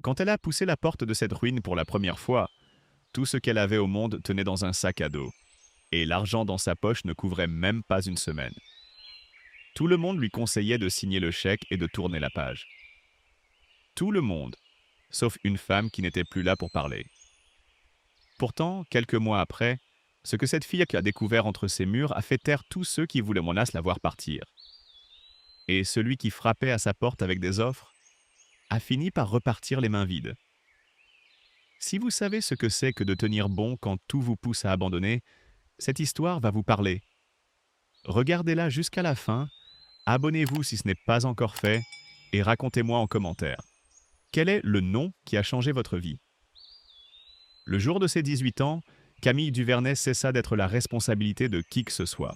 Quand elle a poussé la porte de cette ruine pour la première fois, tout ce qu'elle avait au monde tenait dans un sac à dos, et l'argent dans sa poche ne couvrait même pas une semaine. Tout le monde lui conseillait de signer le chèque et de tourner la page. Tout le monde, sauf une femme qui n'était plus là pour parler. Pourtant, quelques mois après, ce que cette fille a découvert entre ses murs a fait taire tous ceux qui voulaient menace la voir partir. Et celui qui frappait à sa porte avec des offres a fini par repartir les mains vides. Si vous savez ce que c'est que de tenir bon quand tout vous pousse à abandonner, cette histoire va vous parler. Regardez-la jusqu'à la fin, abonnez-vous si ce n'est pas encore fait, et racontez-moi en commentaire. Quel est le nom qui a changé votre vie? Le jour de ses 18 ans, Camille Duvernay cessa d'être la responsabilité de qui que ce soit.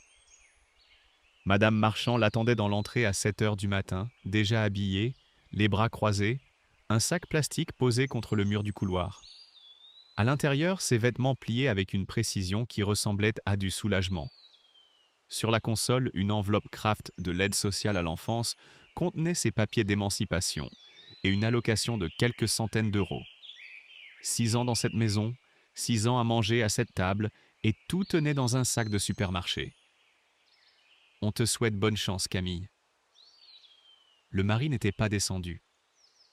Madame Marchand l'attendait dans l'entrée à 7 heures du matin, déjà habillée, les bras croisés, un sac plastique posé contre le mur du couloir. À l'intérieur, ses vêtements pliés avec une précision qui ressemblait à du soulagement. Sur la console, une enveloppe Kraft de l'aide sociale à l'enfance contenait ses papiers d'émancipation et une allocation de quelques centaines d'euros. 6 ans dans cette maison, 6 ans à manger à cette table, et tout tenait dans un sac de supermarché. On te souhaite bonne chance, Camille. Le mari n'était pas descendu.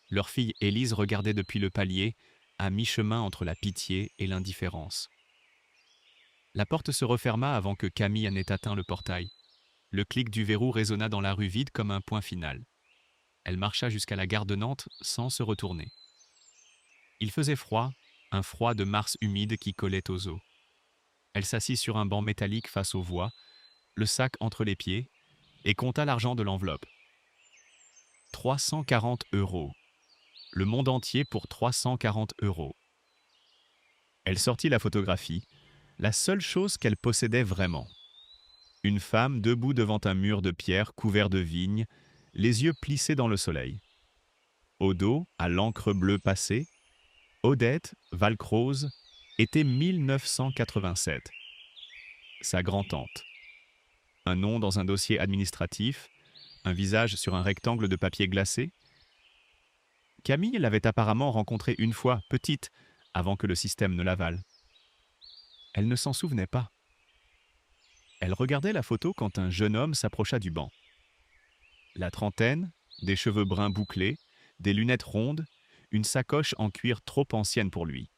Leur fille Élise regardait depuis le palier, à mi-chemin entre la pitié et l'indifférence. La porte se referma avant que Camille n'ait atteint le portail. Le clic du verrou résonna dans la rue vide comme un point final. Elle marcha jusqu'à la gare de Nantes sans se retourner. Il faisait froid, un froid de mars humide qui collait aux os. Elle s'assit sur un banc métallique face aux voies, le sac entre les pieds, et compta l'argent de l'enveloppe. 340 euros. Le monde entier pour 340 euros. Elle sortit la photographie, la seule chose qu'elle possédait vraiment. Une femme debout devant un mur de pierre couvert de vignes, les yeux plissés dans le soleil. Au dos, à l'encre bleue passée, Odette Valcroze était 1987. Sa grand-tante. Un nom dans un dossier administratif, un visage sur un rectangle de papier glacé. Camille l'avait apparemment rencontrée une fois, petite, avant que le système ne l'avale. Elle ne s'en souvenait pas. Elle regardait la photo quand un jeune homme s'approcha du banc. La trentaine, des cheveux bruns bouclés, des lunettes rondes, une sacoche en cuir trop ancienne pour lui.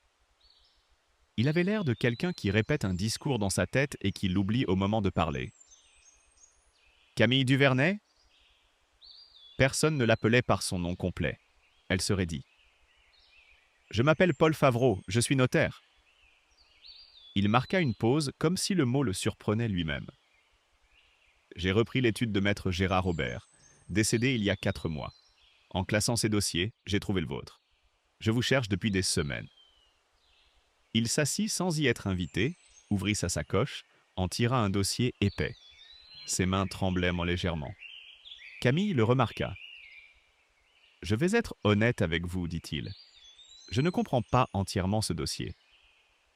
Il avait l'air de quelqu'un qui répète un discours dans sa tête et qui l'oublie au moment de parler. Camille Duvernay? Personne ne l'appelait par son nom complet. Elle serait dit. Je m'appelle Paul Favreau, je suis notaire. Il marqua une pause comme si le mot le surprenait lui-même. J'ai repris l'étude de maître Gérard Aubert, décédé il y a 4 mois. En classant ses dossiers, j'ai trouvé le vôtre. Je vous cherche depuis des semaines. Il s'assit sans y être invité, ouvrit sa sacoche, en tira un dossier épais. Ses mains tremblaient légèrement. Camille le remarqua. Je vais être honnête avec vous, dit-il. Je ne comprends pas entièrement ce dossier.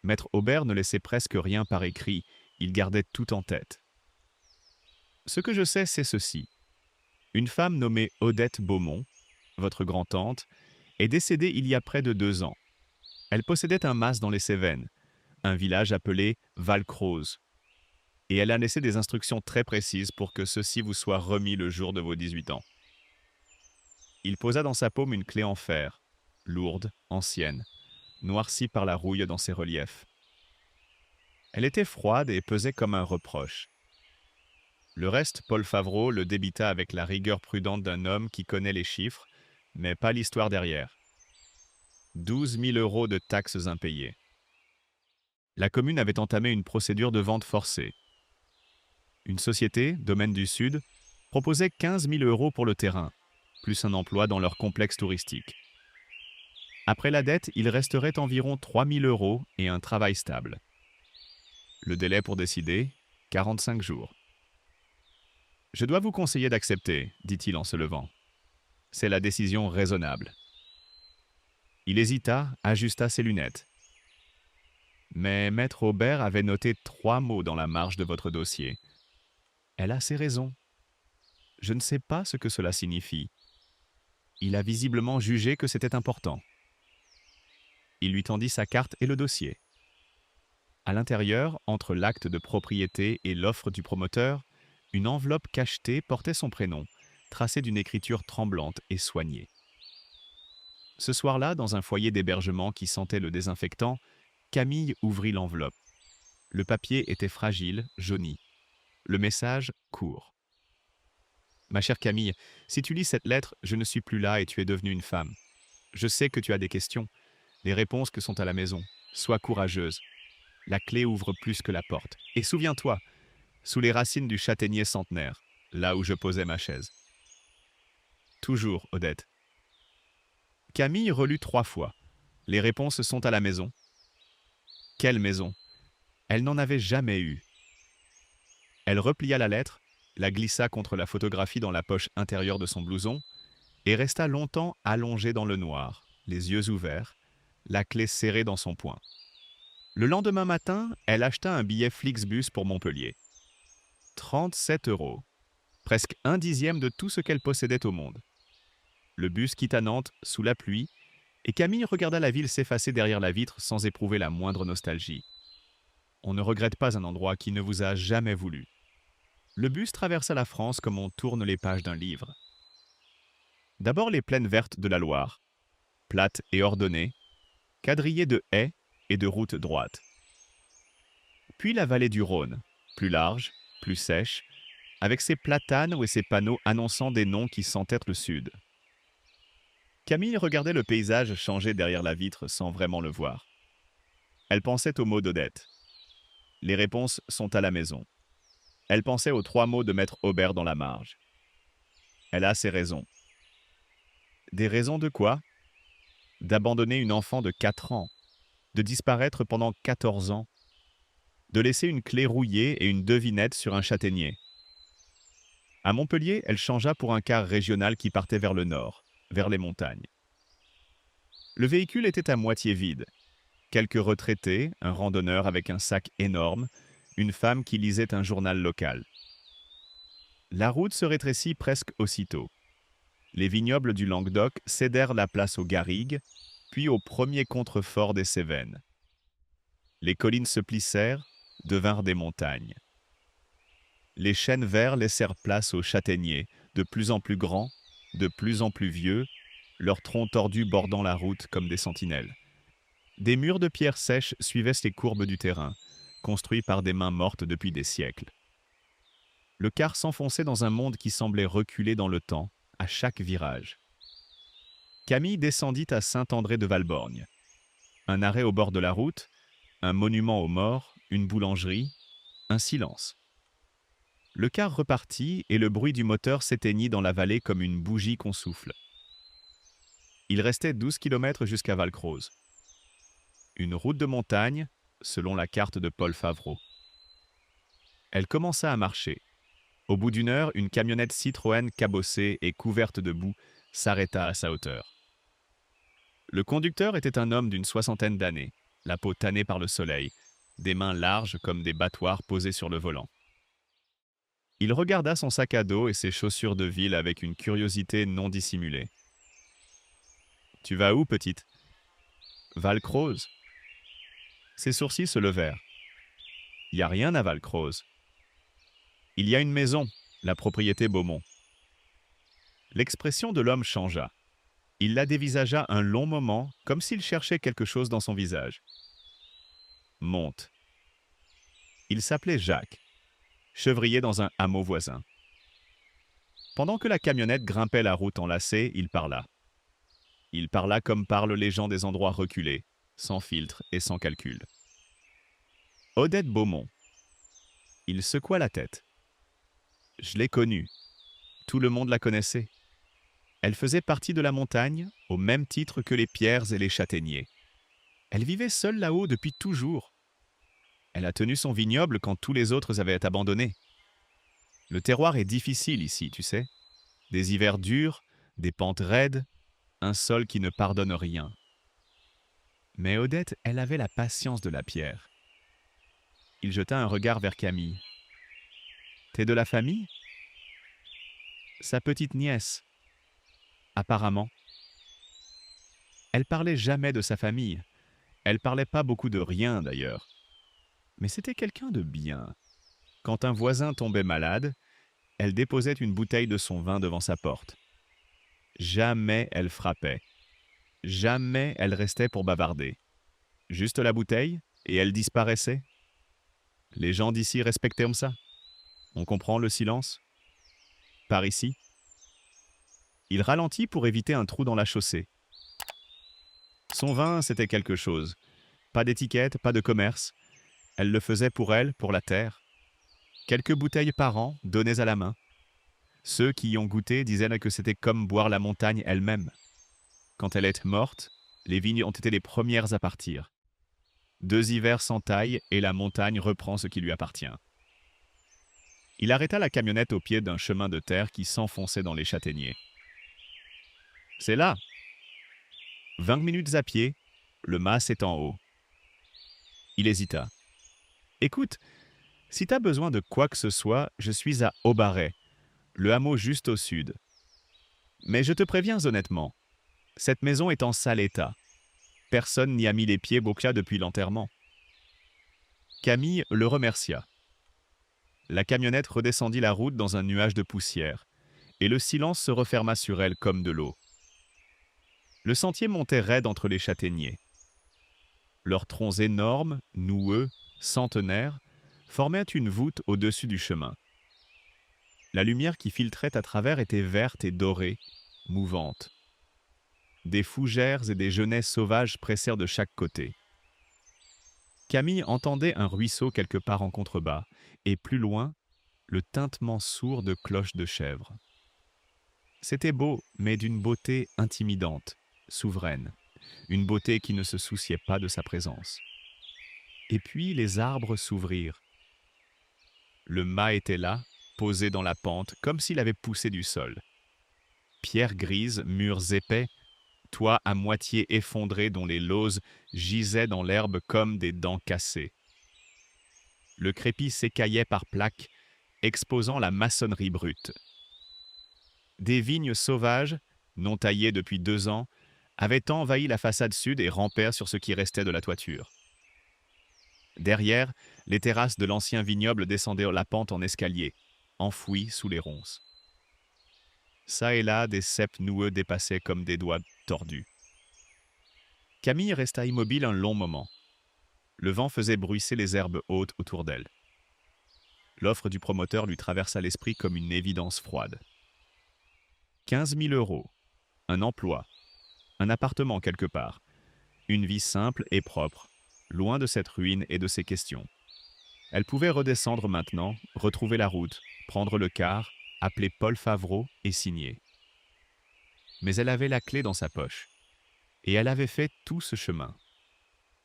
Maître Aubert ne laissait presque rien par écrit, il gardait tout en tête. Ce que je sais, c'est ceci. Une femme nommée Odette Beaumont, votre grand-tante, est décédée il y a près de 2 ans. Elle possédait un mas dans les Cévennes, un village appelé Valcroze, et elle a laissé des instructions très précises pour que ceci vous soit remis le jour de vos 18 ans. Il posa dans sa paume une clé en fer, lourde, ancienne, noircie par la rouille dans ses reliefs. Elle était froide et pesait comme un reproche. Le reste, Paul Favreau le débita avec la rigueur prudente d'un homme qui connaît les chiffres, mais pas l'histoire derrière. 12 000 euros de taxes impayées. La commune avait entamé une procédure de vente forcée. Une société, Domaine du Sud, proposait 15 000 euros pour le terrain, plus un emploi dans leur complexe touristique. Après la dette, il resterait environ 3 000 euros et un travail stable. Le délai pour décider, 45 jours. Je dois vous conseiller d'accepter, dit-il en se levant. C'est la décision raisonnable. Il hésita, ajusta ses lunettes. Mais Maître Aubert avait noté 3 mots dans la marge de votre dossier. Elle a ses raisons. Je ne sais pas ce que cela signifie. Il a visiblement jugé que c'était important. Il lui tendit sa carte et le dossier. À l'intérieur, entre l'acte de propriété et l'offre du promoteur, une enveloppe cachetée portait son prénom, tracé d'une écriture tremblante et soignée. Ce soir-là, dans un foyer d'hébergement qui sentait le désinfectant, Camille ouvrit l'enveloppe. Le papier était fragile, jauni. Le message court. Ma chère Camille, si tu lis cette lettre, je ne suis plus là et tu es devenue une femme. Je sais que tu as des questions, les réponses que sont à la maison. Sois courageuse. La clé ouvre plus que la porte. Et souviens-toi, sous les racines du châtaignier centenaire, là où je posais ma chaise. Toujours, Odette. Camille relut 3 fois. Les réponses sont à la maison. Quelle maison? Elle n'en avait jamais eu. Elle replia la lettre, la glissa contre la photographie dans la poche intérieure de son blouson et resta longtemps allongée dans le noir, les yeux ouverts, la clé serrée dans son poing. Le lendemain matin, elle acheta un billet Flixbus pour Montpellier. 37 €, presque un dixième de tout ce qu'elle possédait au monde. Le bus quitta Nantes sous la pluie et Camille regarda la ville s'effacer derrière la vitre sans éprouver la moindre nostalgie. On ne regrette pas un endroit qui ne vous a jamais voulu. Le bus traversa la France comme on tourne les pages d'un livre. D'abord les plaines vertes de la Loire, plates et ordonnées, quadrillées de haies et de routes droites. Puis la vallée du Rhône, plus large, plus sèche, avec ses platanes et ses panneaux annonçant des noms qui sentaient le sud. Camille regardait le paysage changer derrière la vitre sans vraiment le voir. Elle pensait aux mots d'Odette. Les réponses sont à la maison. Elle pensait aux 3 mots de maître Aubert dans la marge. Elle a ses raisons. Des raisons de quoi? D'abandonner une enfant de 4 ans, de disparaître pendant 14 ans, de laisser une clé rouillée et une devinette sur un châtaignier. À Montpellier, elle changea pour un car régional qui partait vers le nord, vers les montagnes. Le véhicule était à moitié vide. Quelques retraités, un randonneur avec un sac énorme, une femme qui lisait un journal local. La route se rétrécit presque aussitôt. Les vignobles du Languedoc cédèrent la place aux garrigues, puis aux premiers contreforts des Cévennes. Les collines se plissèrent, devinrent des montagnes. Les chênes verts laissèrent place aux châtaigniers, de plus en plus grands, de plus en plus vieux, leurs troncs tordus bordant la route comme des sentinelles. Des murs de pierre sèche suivaient les courbes du terrain, construits par des mains mortes depuis des siècles. Le car s'enfonçait dans un monde qui semblait reculer dans le temps, à chaque virage. Camille descendit à Saint-André de Valborgne. Un arrêt au bord de la route, un monument aux morts, une boulangerie, un silence. Le car repartit et le bruit du moteur s'éteignit dans la vallée comme une bougie qu'on souffle. Il restait 12 kilomètres jusqu'à Valcroze. Une route de montagne, selon la carte de Paul Favreau. Elle commença à marcher. Au bout d'une heure, une camionnette Citroën cabossée et couverte de boue s'arrêta à sa hauteur. Le conducteur était un homme d'une 60aine d'années, la peau tannée par le soleil, des mains larges comme des battoirs posées sur le volant. Il regarda son sac à dos et ses chaussures de ville avec une curiosité non dissimulée. « Tu vas où, petite ?»« Valcroze. » Ses sourcils se levèrent. « Il n'y a rien à Valcroze. »« Il y a une maison, la propriété Beaumont. » L'expression de l'homme changea. Il la dévisagea un long moment, comme s'il cherchait quelque chose dans son visage. « Monte. » Il s'appelait Jacques, chevrier dans un hameau voisin. Pendant que la camionnette grimpait la route enlacée, il parla. Il parla comme parlent les gens des endroits reculés, sans filtre et sans calcul. Odette Beaumont. Il secoua la tête. Je l'ai connue. Tout le monde la connaissait. Elle faisait partie de la montagne, au même titre que les pierres et les châtaigniers. Elle vivait seule là-haut depuis toujours. Elle a tenu son vignoble quand tous les autres avaient abandonné. Le terroir est difficile ici, tu sais. Des hivers durs, des pentes raides, un sol qui ne pardonne rien. Mais Odette, elle avait la patience de la pierre. Il jeta un regard vers Camille. « T'es de la famille ?» Sa petite nièce. Apparemment. Elle parlait jamais de sa famille. Elle parlait pas beaucoup de rien d'ailleurs, mais c'était quelqu'un de bien. Quand un voisin tombait malade, elle déposait une bouteille de son vin devant sa porte. Jamais elle frappait. Jamais elle restait pour bavarder. Juste la bouteille, et elle disparaissait. Les gens d'ici respectaient comme ça. On comprend le silence? Par ici. Il ralentit pour éviter un trou dans la chaussée. Son vin, c'était quelque chose. Pas d'étiquette, pas de commerce. Elle le faisait pour elle, pour la terre. Quelques bouteilles par an, données à la main. Ceux qui y ont goûté disaient que c'était comme boire la montagne elle-même. Quand elle est morte, les vignes ont été les premières à partir. 2 hivers s'entaillent et la montagne reprend ce qui lui appartient. Il arrêta la camionnette au pied d'un chemin de terre qui s'enfonçait dans les châtaigniers. C'est là. 20 minutes à pied, le mas est en haut. Il hésita. Écoute, si t'as besoin de quoi que ce soit, je suis à Aubaret, le hameau juste au sud. Mais je te préviens honnêtement, cette maison est en sale état. Personne n'y a mis les pieds Bocla depuis l'enterrement. Camille le remercia. La camionnette redescendit la route dans un nuage de poussière, et le silence se referma sur elle comme de l'eau. Le sentier montait raide entre les châtaigniers. Leurs troncs énormes, noueux, centenaires, formaient une voûte au-dessus du chemin. La lumière qui filtrait à travers était verte et dorée, mouvante. Des fougères et des genêts sauvages pressèrent de chaque côté. Camille entendait un ruisseau quelque part en contrebas, et plus loin, le tintement sourd de cloches de chèvre. C'était beau, mais d'une beauté intimidante, souveraine, une beauté qui ne se souciait pas de sa présence. Et puis les arbres s'ouvrirent. Le mât était là, posé dans la pente, comme s'il avait poussé du sol. Pierres grises, murs épais, toits à moitié effondrés dont les lauses gisaient dans l'herbe comme des dents cassées. Le crépi s'écaillait par plaques, exposant la maçonnerie brute. Des vignes sauvages, non taillées depuis 2 ans, avaient envahi la façade sud et rampèrent sur ce qui restait de la toiture. Derrière, les terrasses de l'ancien vignoble descendaient la pente en escalier, enfouies sous les ronces. Ça et là, des ceps noueux dépassaient comme des doigts tordus. Camille resta immobile un long moment. Le vent faisait bruisser les herbes hautes autour d'elle. L'offre du promoteur lui traversa l'esprit comme une évidence froide. 15 000 €, un emploi, un appartement quelque part, une vie simple et propre, loin de cette ruine et de ces questions. Elle pouvait redescendre maintenant, retrouver la route, prendre le car, appeler Paul Favreau et signer. Mais elle avait la clé dans sa poche, et elle avait fait tout ce chemin.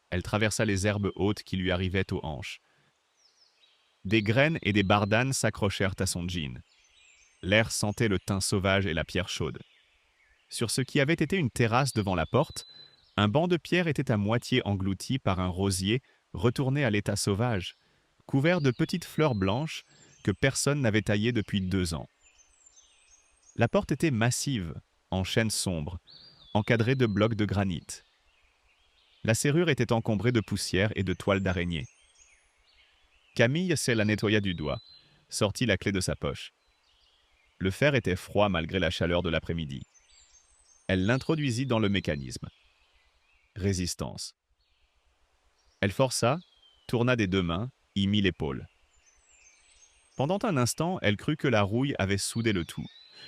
Elle traversa les herbes hautes qui lui arrivaient aux hanches. Des graines et des bardanes s'accrochèrent à son jean. L'air sentait le thym sauvage et la pierre chaude. Sur ce qui avait été une terrasse devant la porte, un banc de pierre était à moitié englouti par un rosier retourné à l'état sauvage, couvert de petites fleurs blanches que personne n'avait taillées depuis 2 ans. La porte était massive, en chêne sombre, encadrée de blocs de granit. La serrure était encombrée de poussière et de toiles d'araignée. Camille se la nettoya du doigt, sortit la clé de sa poche. Le fer était froid malgré la chaleur de l'après-midi. Elle l'introduisit dans le mécanisme. Résistance. Elle força, tourna des 2 mains, y mit l'épaule. Pendant un instant, elle crut que la rouille avait soudé le tout,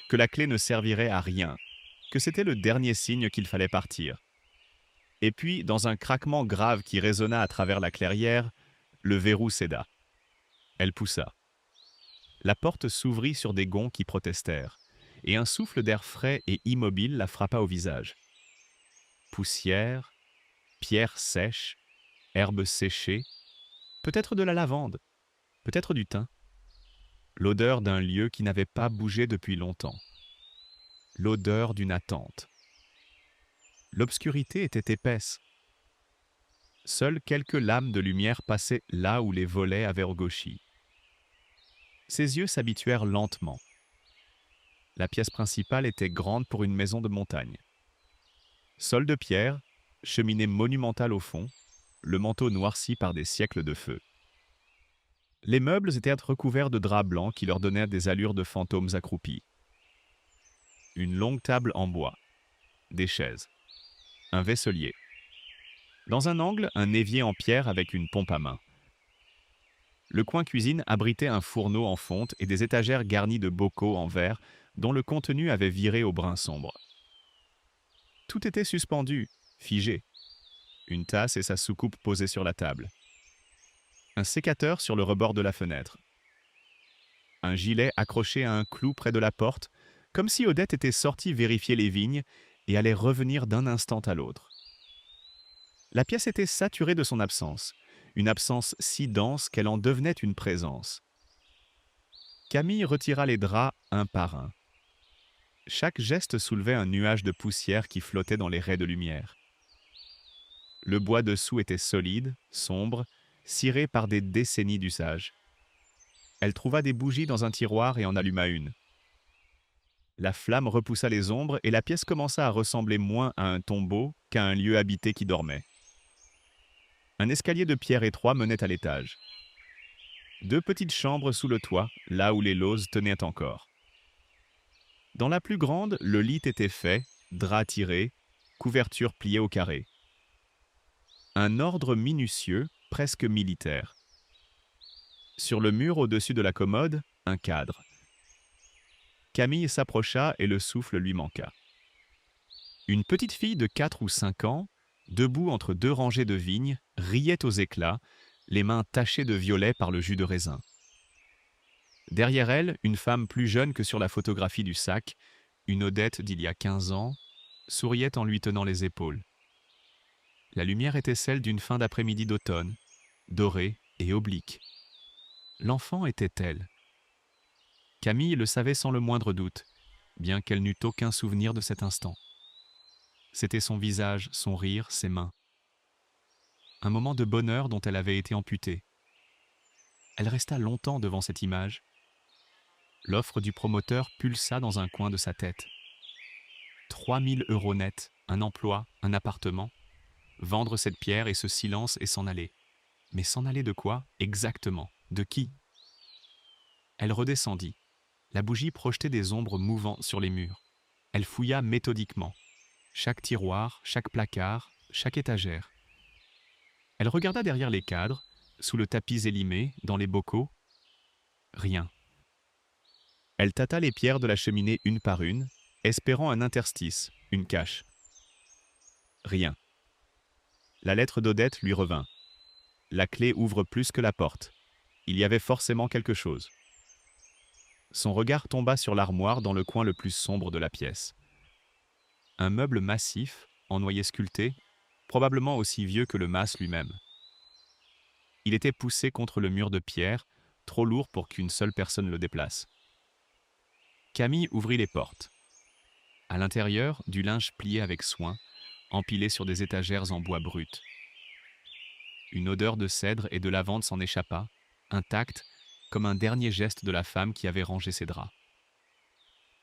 que la clé ne servirait à rien, que c'était le dernier signe qu'il fallait partir. Et puis, dans un craquement grave qui résonna à travers la clairière, le verrou céda. Elle poussa. La porte s'ouvrit sur des gonds qui protestèrent, et un souffle d'air frais et immobile la frappa au visage. Poussière, pierres sèches, herbes séchées, peut-être de la lavande, peut-être du thym. L'odeur d'un lieu qui n'avait pas bougé depuis longtemps. L'odeur d'une attente. L'obscurité était épaisse. Seules quelques lames de lumière passaient là où les volets avaient regauchi. Ses yeux s'habituèrent lentement. La pièce principale était grande pour une maison de montagne. Sol de pierre, cheminée monumentale au fond, le manteau noirci par des siècles de feu. Les meubles étaient recouverts de draps blancs qui leur donnaient des allures de fantômes accroupis. Une longue table en bois, des chaises, un vaisselier. Dans un angle, un évier en pierre avec une pompe à main. Le coin cuisine abritait un fourneau en fonte et des étagères garnies de bocaux en verre dont le contenu avait viré au brun sombre. Tout était suspendu, figé. Une tasse et sa soucoupe posées sur la table. Un sécateur sur le rebord de la fenêtre. Un gilet accroché à un clou près de la porte, comme si Odette était sortie vérifier les vignes et allait revenir d'un instant à l'autre. La pièce était saturée de son absence, une absence si dense qu'elle en devenait une présence. Camille retira les draps un par un. Chaque geste soulevait un nuage de poussière qui flottait dans les raies de lumière. Le bois dessous était solide, sombre, ciré par des décennies d'usage. Elle trouva des bougies dans un tiroir et en alluma une. La flamme repoussa les ombres et la pièce commença à ressembler moins à un tombeau qu'à un lieu habité qui dormait. Un escalier de pierre étroit menait à l'étage. 2 petites chambres sous le toit, là où les lauses tenaient encore. Dans la plus grande, le lit était fait, drap tiré, couverture pliée au carré. Un ordre minutieux, presque militaire. Sur le mur au-dessus de la commode, un cadre. Camille s'approcha et le souffle lui manqua. Une petite fille de 4 ou 5 ans, debout entre 2 rangées de vignes, riait aux éclats, les mains tachées de violet par le jus de raisin. Derrière elle, une femme plus jeune que sur la photographie du sac, une Odette d'il y a 15 ans, souriait en lui tenant les épaules. La lumière était celle d'une fin d'après-midi d'automne, dorée et oblique. L'enfant était elle. Camille le savait sans le moindre doute, bien qu'elle n'eût aucun souvenir de cet instant. C'était son visage, son rire, ses mains. Un moment de bonheur dont elle avait été amputée. Elle resta longtemps devant cette image. L'offre du promoteur pulsa dans un coin de sa tête. 3 000 € net, un emploi, un appartement. Vendre cette pierre et ce silence et s'en aller. Mais s'en aller de quoi, exactement? De qui? Elle redescendit. La bougie projetait des ombres mouvantes sur les murs. Elle fouilla méthodiquement. Chaque tiroir, chaque placard, chaque étagère. Elle regarda derrière les cadres, sous le tapis élimé, dans les bocaux. Rien. Elle tâta les pierres de la cheminée une par une, espérant un interstice, une cache. Rien. La lettre d'Odette lui revint. La clé ouvre plus que la porte. Il y avait forcément quelque chose. Son regard tomba sur l'armoire dans le coin le plus sombre de la pièce. Un meuble massif, en noyer sculpté, probablement aussi vieux que le mas lui-même. Il était poussé contre le mur de pierre, trop lourd pour qu'une seule personne le déplace. Camille ouvrit les portes. À l'intérieur, du linge plié avec soin, empilé sur des étagères en bois brut. Une odeur de cèdre et de lavande s'en échappa, intacte, comme un dernier geste de la femme qui avait rangé ses draps.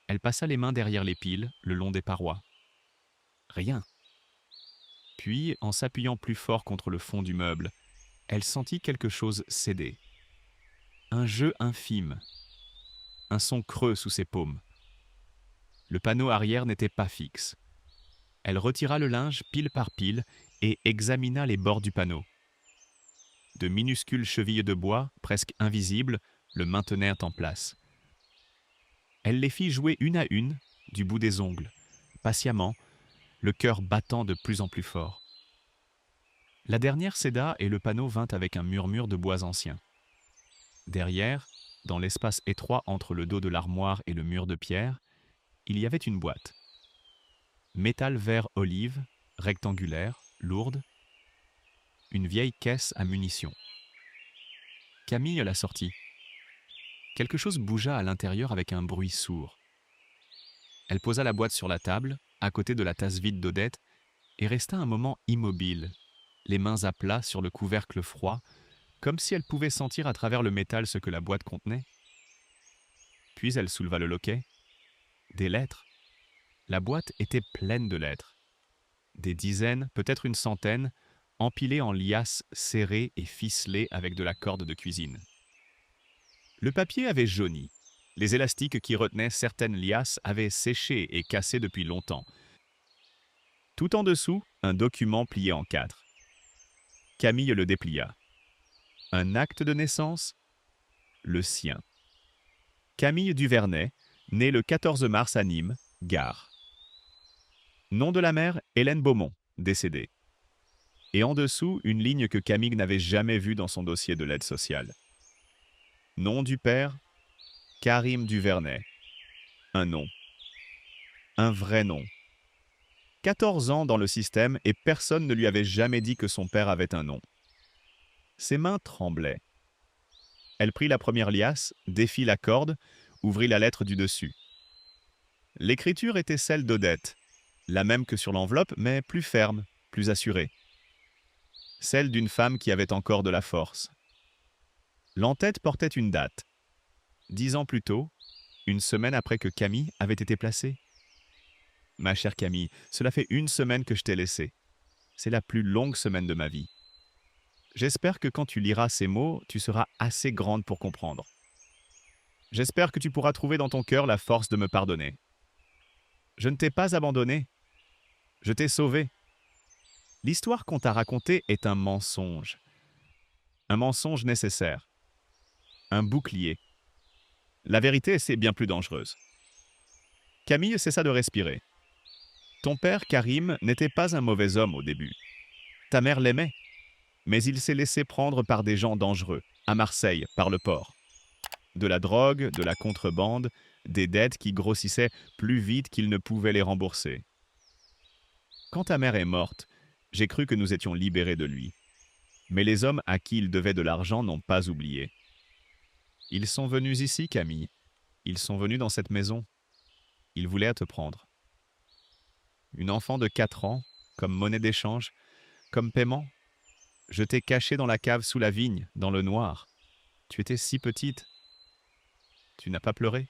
Elle passa les mains derrière les piles, le long des parois. Rien. Puis, en s'appuyant plus fort contre le fond du meuble, elle sentit quelque chose céder. Un jeu infime. Un son creux sous ses paumes. Le panneau arrière n'était pas fixe. Elle retira le linge pile par pile et examina les bords du panneau. De minuscules chevilles de bois, presque invisibles, le maintenaient en place. Elle les fit jouer une à une, du bout des ongles, patiemment, le cœur battant de plus en plus fort. La dernière céda et le panneau vint avec un murmure de bois ancien. Derrière, dans l'espace étroit entre le dos de l'armoire et le mur de pierre, il y avait une boîte. Métal vert olive, rectangulaire, lourde. Une vieille caisse à munitions. Camille la sortit. Quelque chose bougea à l'intérieur avec un bruit sourd. Elle posa la boîte sur la table, à côté de la tasse vide d'Odette, et resta un moment immobile, les mains à plat sur le couvercle froid, comme si elle pouvait sentir à travers le métal ce que la boîte contenait. Puis elle souleva le loquet. Des lettres. La boîte était pleine de lettres. Des dizaines, peut-être une centaine, empilés en liasses serrées et ficelées avec de la corde de cuisine. Le papier avait jauni. Les élastiques qui retenaient certaines liasses avaient séché et cassé depuis longtemps. Tout en dessous, un document plié en 4. Camille le déplia. Un acte de naissance? Le sien. Camille Duvernay, née le 14 mars à Nîmes, Gard. Nom de la mère, Hélène Beaumont, décédée. Et en dessous, une ligne que Camille n'avait jamais vue dans son dossier de l'aide sociale. Nom du père, Karim Duvernay. Un nom. Un vrai nom. 14 ans dans le système et personne ne lui avait jamais dit que son père avait un nom. Ses mains tremblaient. Elle prit la première liasse, défit la corde, ouvrit la lettre du dessus. L'écriture était celle d'Odette, la même que sur l'enveloppe, mais plus ferme, plus assurée. Celle d'une femme qui avait encore de la force. L'en-tête portait une date. 10 ans plus tôt, une semaine après que Camille avait été placée. Ma chère Camille, cela fait 1 semaine que je t'ai laissée. C'est la plus longue semaine de ma vie. J'espère que quand tu liras ces mots, tu seras assez grande pour comprendre. J'espère que tu pourras trouver dans ton cœur la force de me pardonner. Je ne t'ai pas abandonné. Je t'ai sauvé. L'histoire qu'on t'a racontée est un mensonge. Un mensonge nécessaire. Un bouclier. La vérité, c'est bien plus dangereuse. Camille cessa de respirer. Ton père, Karim, n'était pas un mauvais homme au début. Ta mère l'aimait. Mais il s'est laissé prendre par des gens dangereux, à Marseille, par le port. De la drogue, de la contrebande, des dettes qui grossissaient plus vite qu'il ne pouvait les rembourser. Quand ta mère est morte, j'ai cru que nous étions libérés de lui. Mais les hommes à qui il devait de l'argent n'ont pas oublié. Ils sont venus ici, Camille. Ils sont venus dans cette maison. Ils voulaient te prendre. Une enfant de 4 ans, comme monnaie d'échange, comme paiement. Je t'ai cachée dans la cave sous la vigne, dans le noir. Tu étais si petite. Tu n'as pas pleuré.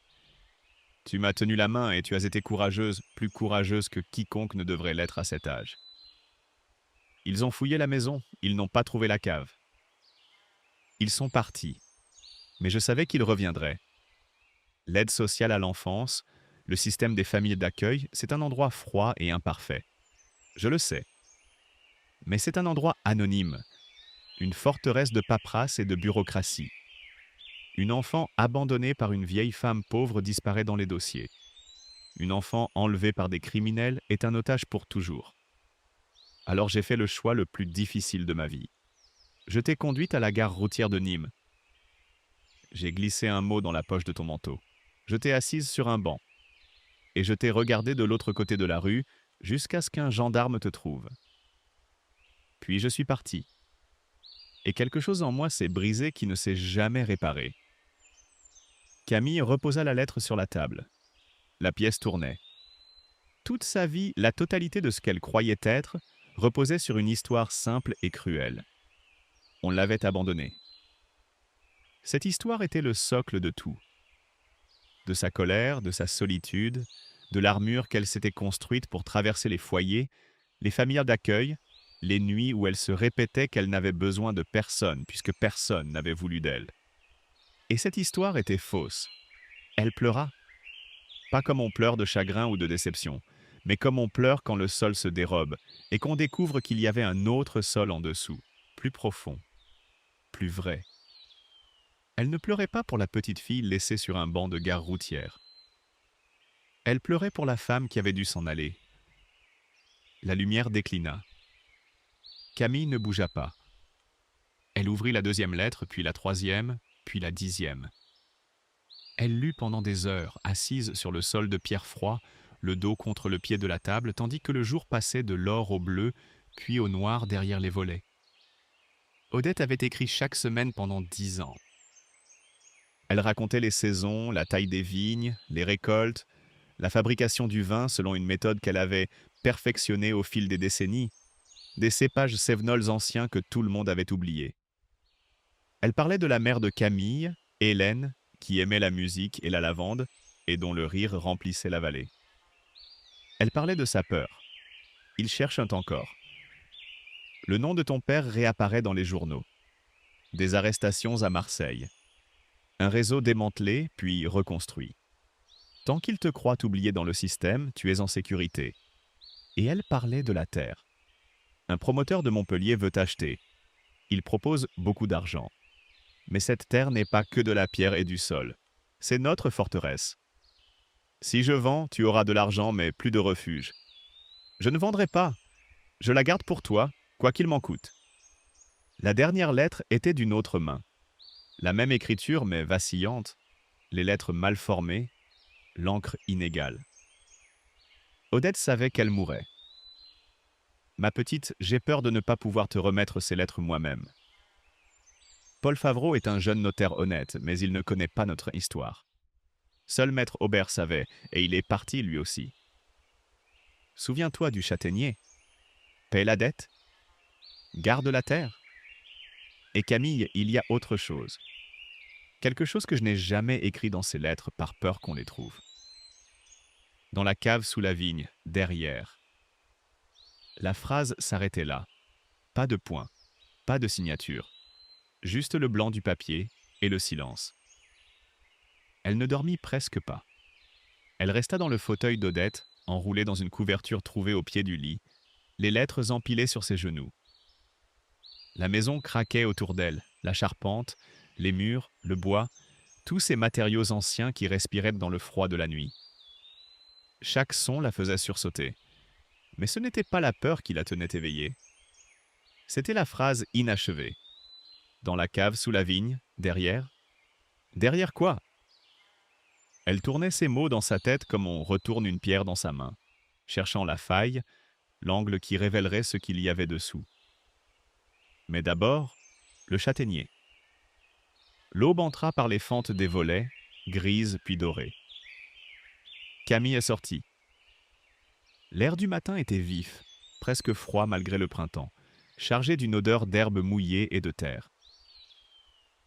Tu m'as tenu la main et tu as été courageuse, plus courageuse que quiconque ne devrait l'être à cet âge. Ils ont fouillé la maison, ils n'ont pas trouvé la cave. Ils sont partis, mais je savais qu'ils reviendraient. L'aide sociale à l'enfance, le système des familles d'accueil, c'est un endroit froid et imparfait. Je le sais. Mais c'est un endroit anonyme, une forteresse de paperasse et de bureaucratie. Une enfant abandonnée par une vieille femme pauvre disparaît dans les dossiers. Une enfant enlevée par des criminels est un otage pour toujours. Alors j'ai fait le choix le plus difficile de ma vie. Je t'ai conduite à la gare routière de Nîmes. J'ai glissé un mot dans la poche de ton manteau. Je t'ai assise sur un banc. Et je t'ai regardé de l'autre côté de la rue jusqu'à ce qu'un gendarme te trouve. Puis je suis parti. Et quelque chose en moi s'est brisé qui ne s'est jamais réparé. Camille reposa la lettre sur la table. La pièce tournait. Toute sa vie, la totalité de ce qu'elle croyait être, reposait sur une histoire simple et cruelle. On l'avait abandonnée. Cette histoire était le socle de tout. De sa colère, de sa solitude, de l'armure qu'elle s'était construite pour traverser les foyers, les familles d'accueil, les nuits où elle se répétait qu'elle n'avait besoin de personne puisque personne n'avait voulu d'elle. Et cette histoire était fausse. Elle pleura. Pas comme on pleure de chagrin ou de déception, mais comme on pleure quand le sol se dérobe et qu'on découvre qu'il y avait un autre sol en dessous, plus profond, plus vrai. Elle ne pleurait pas pour la petite fille laissée sur un banc de gare routière. Elle pleurait pour la femme qui avait dû s'en aller. La lumière déclina. Camille ne bougea pas. Elle ouvrit la 2e lettre, puis la 3e, puis la 10e. Elle lut pendant des heures, assise sur le sol de pierre froid, le dos contre le pied de la table, tandis que le jour passait de l'or au bleu, puis au noir derrière les volets. Odette avait écrit chaque semaine pendant 10 ans. Elle racontait les saisons, la taille des vignes, les récoltes, la fabrication du vin selon une méthode qu'elle avait perfectionnée au fil des décennies, des cépages cévenols anciens que tout le monde avait oubliés. Elle parlait de la mère de Camille, Hélène, qui aimait la musique et la lavande, et dont le rire remplissait la vallée. Elle parlait de sa peur. Ils cherchent encore. Le nom de ton père réapparaît dans les journaux. Des arrestations à Marseille. Un réseau démantelé, puis reconstruit. Tant qu'il te croit oublié dans le système, tu es en sécurité. Et elle parlait de la terre. Un promoteur de Montpellier veut t'acheter. Il propose beaucoup d'argent. Mais cette terre n'est pas que de la pierre et du sol. C'est notre forteresse. Si je vends, tu auras de l'argent, mais plus de refuge. Je ne vendrai pas. Je la garde pour toi, quoi qu'il m'en coûte. La dernière lettre était d'une autre main. La même écriture, mais vacillante. Les lettres mal formées, l'encre inégale. Odette savait qu'elle mourrait. Ma petite, j'ai peur de ne pas pouvoir te remettre ces lettres moi-même. Paul Favreau est un jeune notaire honnête, mais il ne connaît pas notre histoire. Seul maître Aubert savait, et il est parti lui aussi. Souviens-toi du châtaignier. Paie la dette. Garde la terre. Et Camille, il y a autre chose. Quelque chose que je n'ai jamais écrit dans ces lettres par peur qu'on les trouve. Dans la cave sous la vigne, derrière. La phrase s'arrêtait là. Pas de point, pas de signature. Juste le blanc du papier et le silence. Elle ne dormit presque pas. Elle resta dans le fauteuil d'Odette, enroulée dans une couverture trouvée au pied du lit, les lettres empilées sur ses genoux. La maison craquait autour d'elle, la charpente, les murs, le bois, tous ces matériaux anciens qui respiraient dans le froid de la nuit. Chaque son la faisait sursauter. Mais ce n'était pas la peur qui la tenait éveillée. C'était la phrase inachevée. Dans la cave sous la vigne, derrière. Derrière quoi? Elle tournait ces mots dans sa tête comme on retourne une pierre dans sa main, cherchant la faille, l'angle qui révélerait ce qu'il y avait dessous. Mais d'abord, le châtaignier. L'aube entra par les fentes des volets, grises puis dorées. Camille est sortie. L'air du matin était vif, presque froid malgré le printemps, chargé d'une odeur d'herbe mouillée et de terre.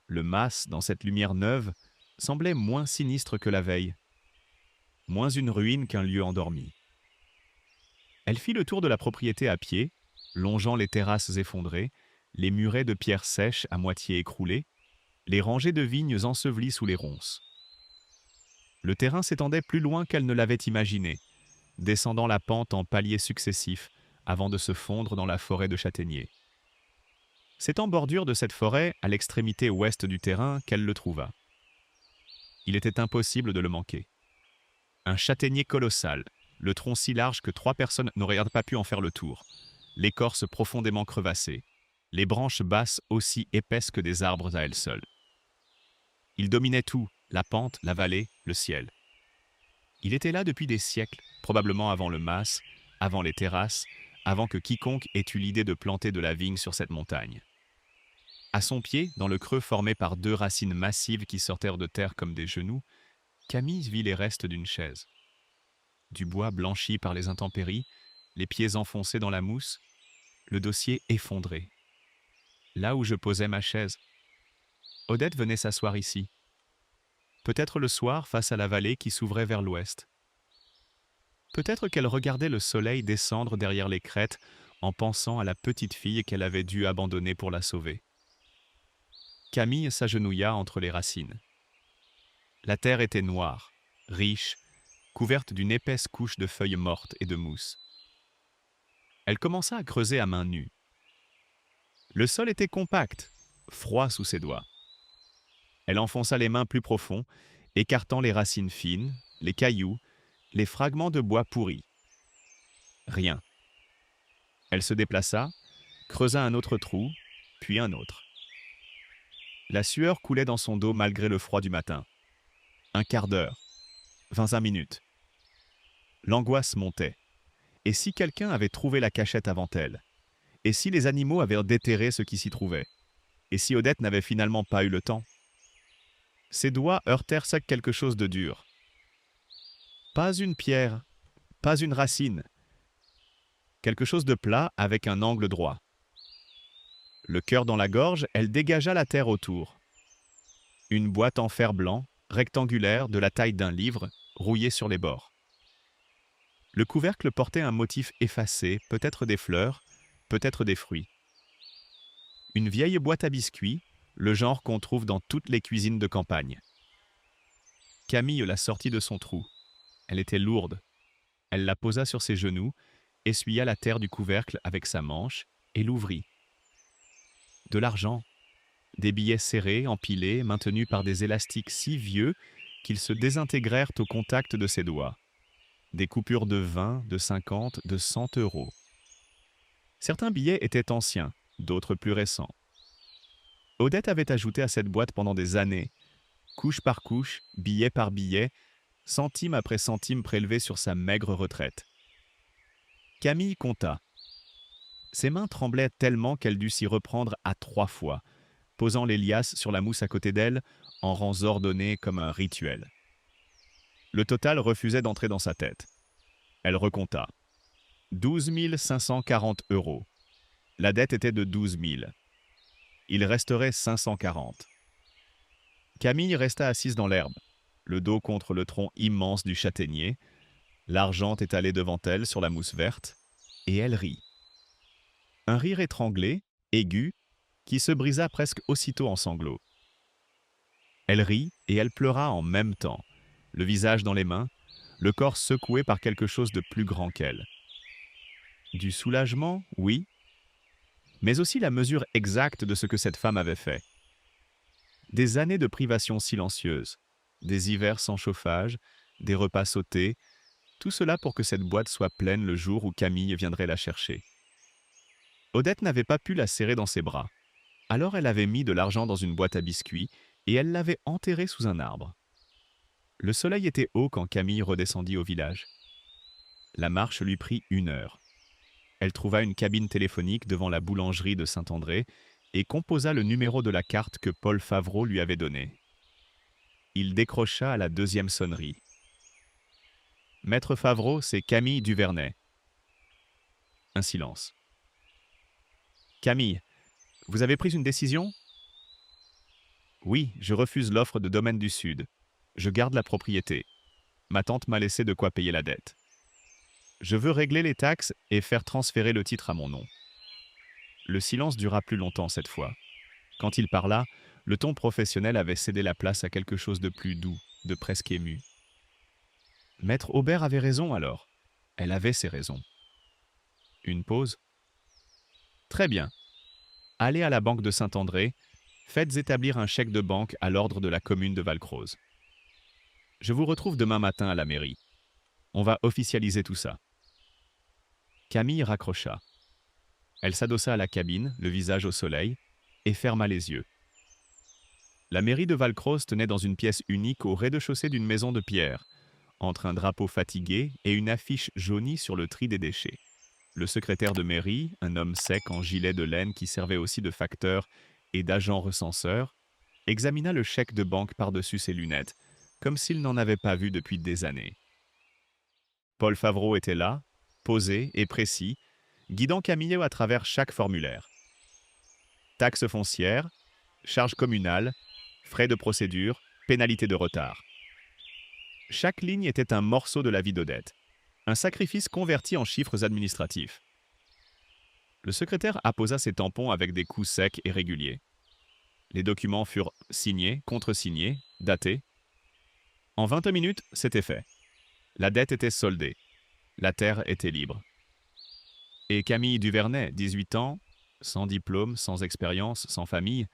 Le mas, dans cette lumière neuve, semblait moins sinistre que la veille, moins une ruine qu'un lieu endormi. Elle fit le tour de la propriété à pied, longeant les terrasses effondrées, les murets de pierres sèches à moitié écroulées, les rangées de vignes ensevelies sous les ronces. Le terrain s'étendait plus loin qu'elle ne l'avait imaginé, descendant la pente en paliers successifs avant de se fondre dans la forêt de châtaigniers. C'est en bordure de cette forêt, à l'extrémité ouest du terrain, qu'elle le trouva. Il était impossible de le manquer. Un châtaignier colossal, le tronc si large que 3 personnes n'auraient pas pu en faire le tour, l'écorce profondément crevassée, les branches basses aussi épaisses que des arbres à elles seules. Il dominait tout, la pente, la vallée, le ciel. Il était là depuis des siècles, probablement avant le mas, avant les terrasses, avant que quiconque ait eu l'idée de planter de la vigne sur cette montagne. À son pied, dans le creux formé par 2 racines massives qui sortèrent de terre comme des genoux, Camille vit les restes d'une chaise. Du bois blanchi par les intempéries, les pieds enfoncés dans la mousse, le dossier effondré. Là où je posais ma chaise. Odette venait s'asseoir ici. Peut-être le soir face à la vallée qui s'ouvrait vers l'ouest. Peut-être qu'elle regardait le soleil descendre derrière les crêtes en pensant à la petite fille qu'elle avait dû abandonner pour la sauver. Camille s'agenouilla entre les racines. La terre était noire, riche, couverte d'une épaisse couche de feuilles mortes et de mousse. Elle commença à creuser à main nue. Le sol était compact, froid sous ses doigts. Elle enfonça les mains plus profond, écartant les racines fines, les cailloux, les fragments de bois pourris. Rien. Elle se déplaça, creusa un autre trou, puis un autre. La sueur coulait dans son dos malgré le froid du matin. 1/4 d'heure, 25 minutes. L'angoisse montait. Et si quelqu'un avait trouvé la cachette avant elle? Et si les animaux avaient déterré ce qui s'y trouvait? Et si Odette n'avait finalement pas eu le temps? Ses doigts heurtèrent sec quelque chose de dur. Pas une pierre, pas une racine. Quelque chose de plat avec un angle droit. Le cœur dans la gorge, elle dégagea la terre autour. Une boîte en fer blanc, rectangulaire, de la taille d'un livre, rouillée sur les bords. Le couvercle portait un motif effacé, peut-être des fleurs, peut-être des fruits. Une vieille boîte à biscuits, le genre qu'on trouve dans toutes les cuisines de campagne. Camille la sortit de son trou. Elle était lourde. Elle la posa sur ses genoux, essuya la terre du couvercle avec sa manche et l'ouvrit. De l'argent, des billets serrés, empilés, maintenus par des élastiques si vieux qu'ils se désintégrèrent au contact de ses doigts. Des coupures de 20, de 50, de 100 euros. Certains billets étaient anciens, d'autres plus récents. Odette avait ajouté à cette boîte pendant des années, couche par couche, billet par billet, centime après centime prélevés sur sa maigre retraite. Camille compta. Ses mains tremblaient tellement qu'elle dut s'y reprendre à 3 fois, posant les liasses sur la mousse à côté d'elle, en rangs ordonnés comme un rituel. Le total refusait d'entrer dans sa tête. Elle recompta. 12 540 euros. La dette était de 12 000. Il resterait 540. Camille resta assise dans l'herbe, le dos contre le tronc immense du châtaignier, l'argent étalé devant elle sur la mousse verte, et elle rit. Un rire étranglé, aigu, qui se brisa presque aussitôt en sanglots. Elle rit et elle pleura en même temps, le visage dans les mains, le corps secoué par quelque chose de plus grand qu'elle. Du soulagement, oui, mais aussi la mesure exacte de ce que cette femme avait fait. Des années de privation silencieuse, des hivers sans chauffage, des repas sautés, tout cela pour que cette boîte soit pleine le jour où Camille viendrait la chercher. Odette n'avait pas pu la serrer dans ses bras. Alors elle avait mis de l'argent dans une boîte à biscuits et elle l'avait enterré sous un arbre. Le soleil était haut quand Camille redescendit au village. La marche lui prit 1 heure. Elle trouva une cabine téléphonique devant la boulangerie de Saint-André et composa le numéro de la carte que Paul Favreau lui avait donnée. Il décrocha à la 2e sonnerie. « Maître Favreau, c'est Camille Duvernay. » Un silence. « Camille, vous avez pris une décision ? » ?»« Oui, je refuse l'offre de Domaine du Sud. Je garde la propriété. Ma tante m'a laissé de quoi payer la dette. Je veux régler les taxes et faire transférer le titre à mon nom. » Le silence dura plus longtemps cette fois. Quand il parla, le ton professionnel avait cédé la place à quelque chose de plus doux, de presque ému. Maître Aubert avait raison alors. Elle avait ses raisons. Une pause. Très bien. Allez à la banque de Saint-André, faites établir un chèque de banque à l'ordre de la commune de Valcroze. Je vous retrouve demain matin à la mairie. On va officialiser tout ça. Camille raccrocha. Elle s'adossa à la cabine, le visage au soleil, et ferma les yeux. La mairie de Valcroze tenait dans une pièce unique au rez-de-chaussée d'une maison de pierre, entre un drapeau fatigué et une affiche jaunie sur le tri des déchets. Le secrétaire de mairie, un homme sec en gilet de laine qui servait aussi de facteur et d'agent recenseur, examina le chèque de banque par-dessus ses lunettes, comme s'il n'en avait pas vu depuis des années. Paul Favreau était là, posé et précis, guidant Camille à travers chaque formulaire. Taxes foncières, charges communales, frais de procédure, pénalités de retard. Chaque ligne était un morceau de la vie d'Odette, un sacrifice converti en chiffres administratifs. Le secrétaire apposa ses tampons avec des coups secs et réguliers. Les documents furent signés, contresignés, datés. En 20 minutes, c'était fait. La dette était soldée. La terre était libre. Et Camille Duvernay, 18 ans, sans diplôme, sans expérience, sans famille,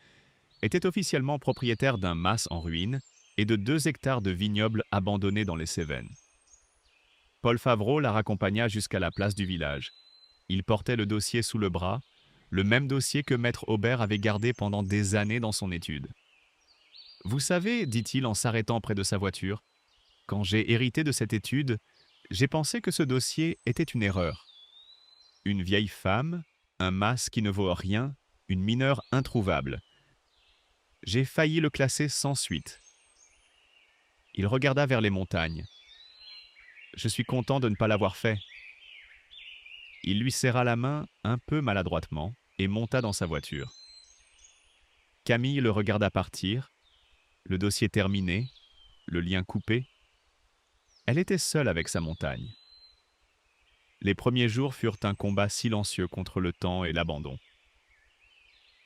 était officiellement propriétaire d'un mas en ruine et de 2 hectares de vignobles abandonnés dans les Cévennes. Paul Favreau la raccompagna jusqu'à la place du village. Il portait le dossier sous le bras, le même dossier que Maître Aubert avait gardé pendant des années dans son étude. « Vous savez, dit-il en s'arrêtant près de sa voiture, quand j'ai hérité de cette étude, j'ai pensé que ce dossier était une erreur. Une vieille femme, un mas qui ne vaut rien, une mineure introuvable. J'ai failli le classer sans suite. » Il regarda vers les montagnes. « Je suis content de ne pas l'avoir fait. » Il lui serra la main un peu maladroitement et monta dans sa voiture. Camille le regarda partir, le dossier terminé, le lien coupé. Elle était seule avec sa montagne. Les premiers jours furent un combat silencieux contre le temps et l'abandon.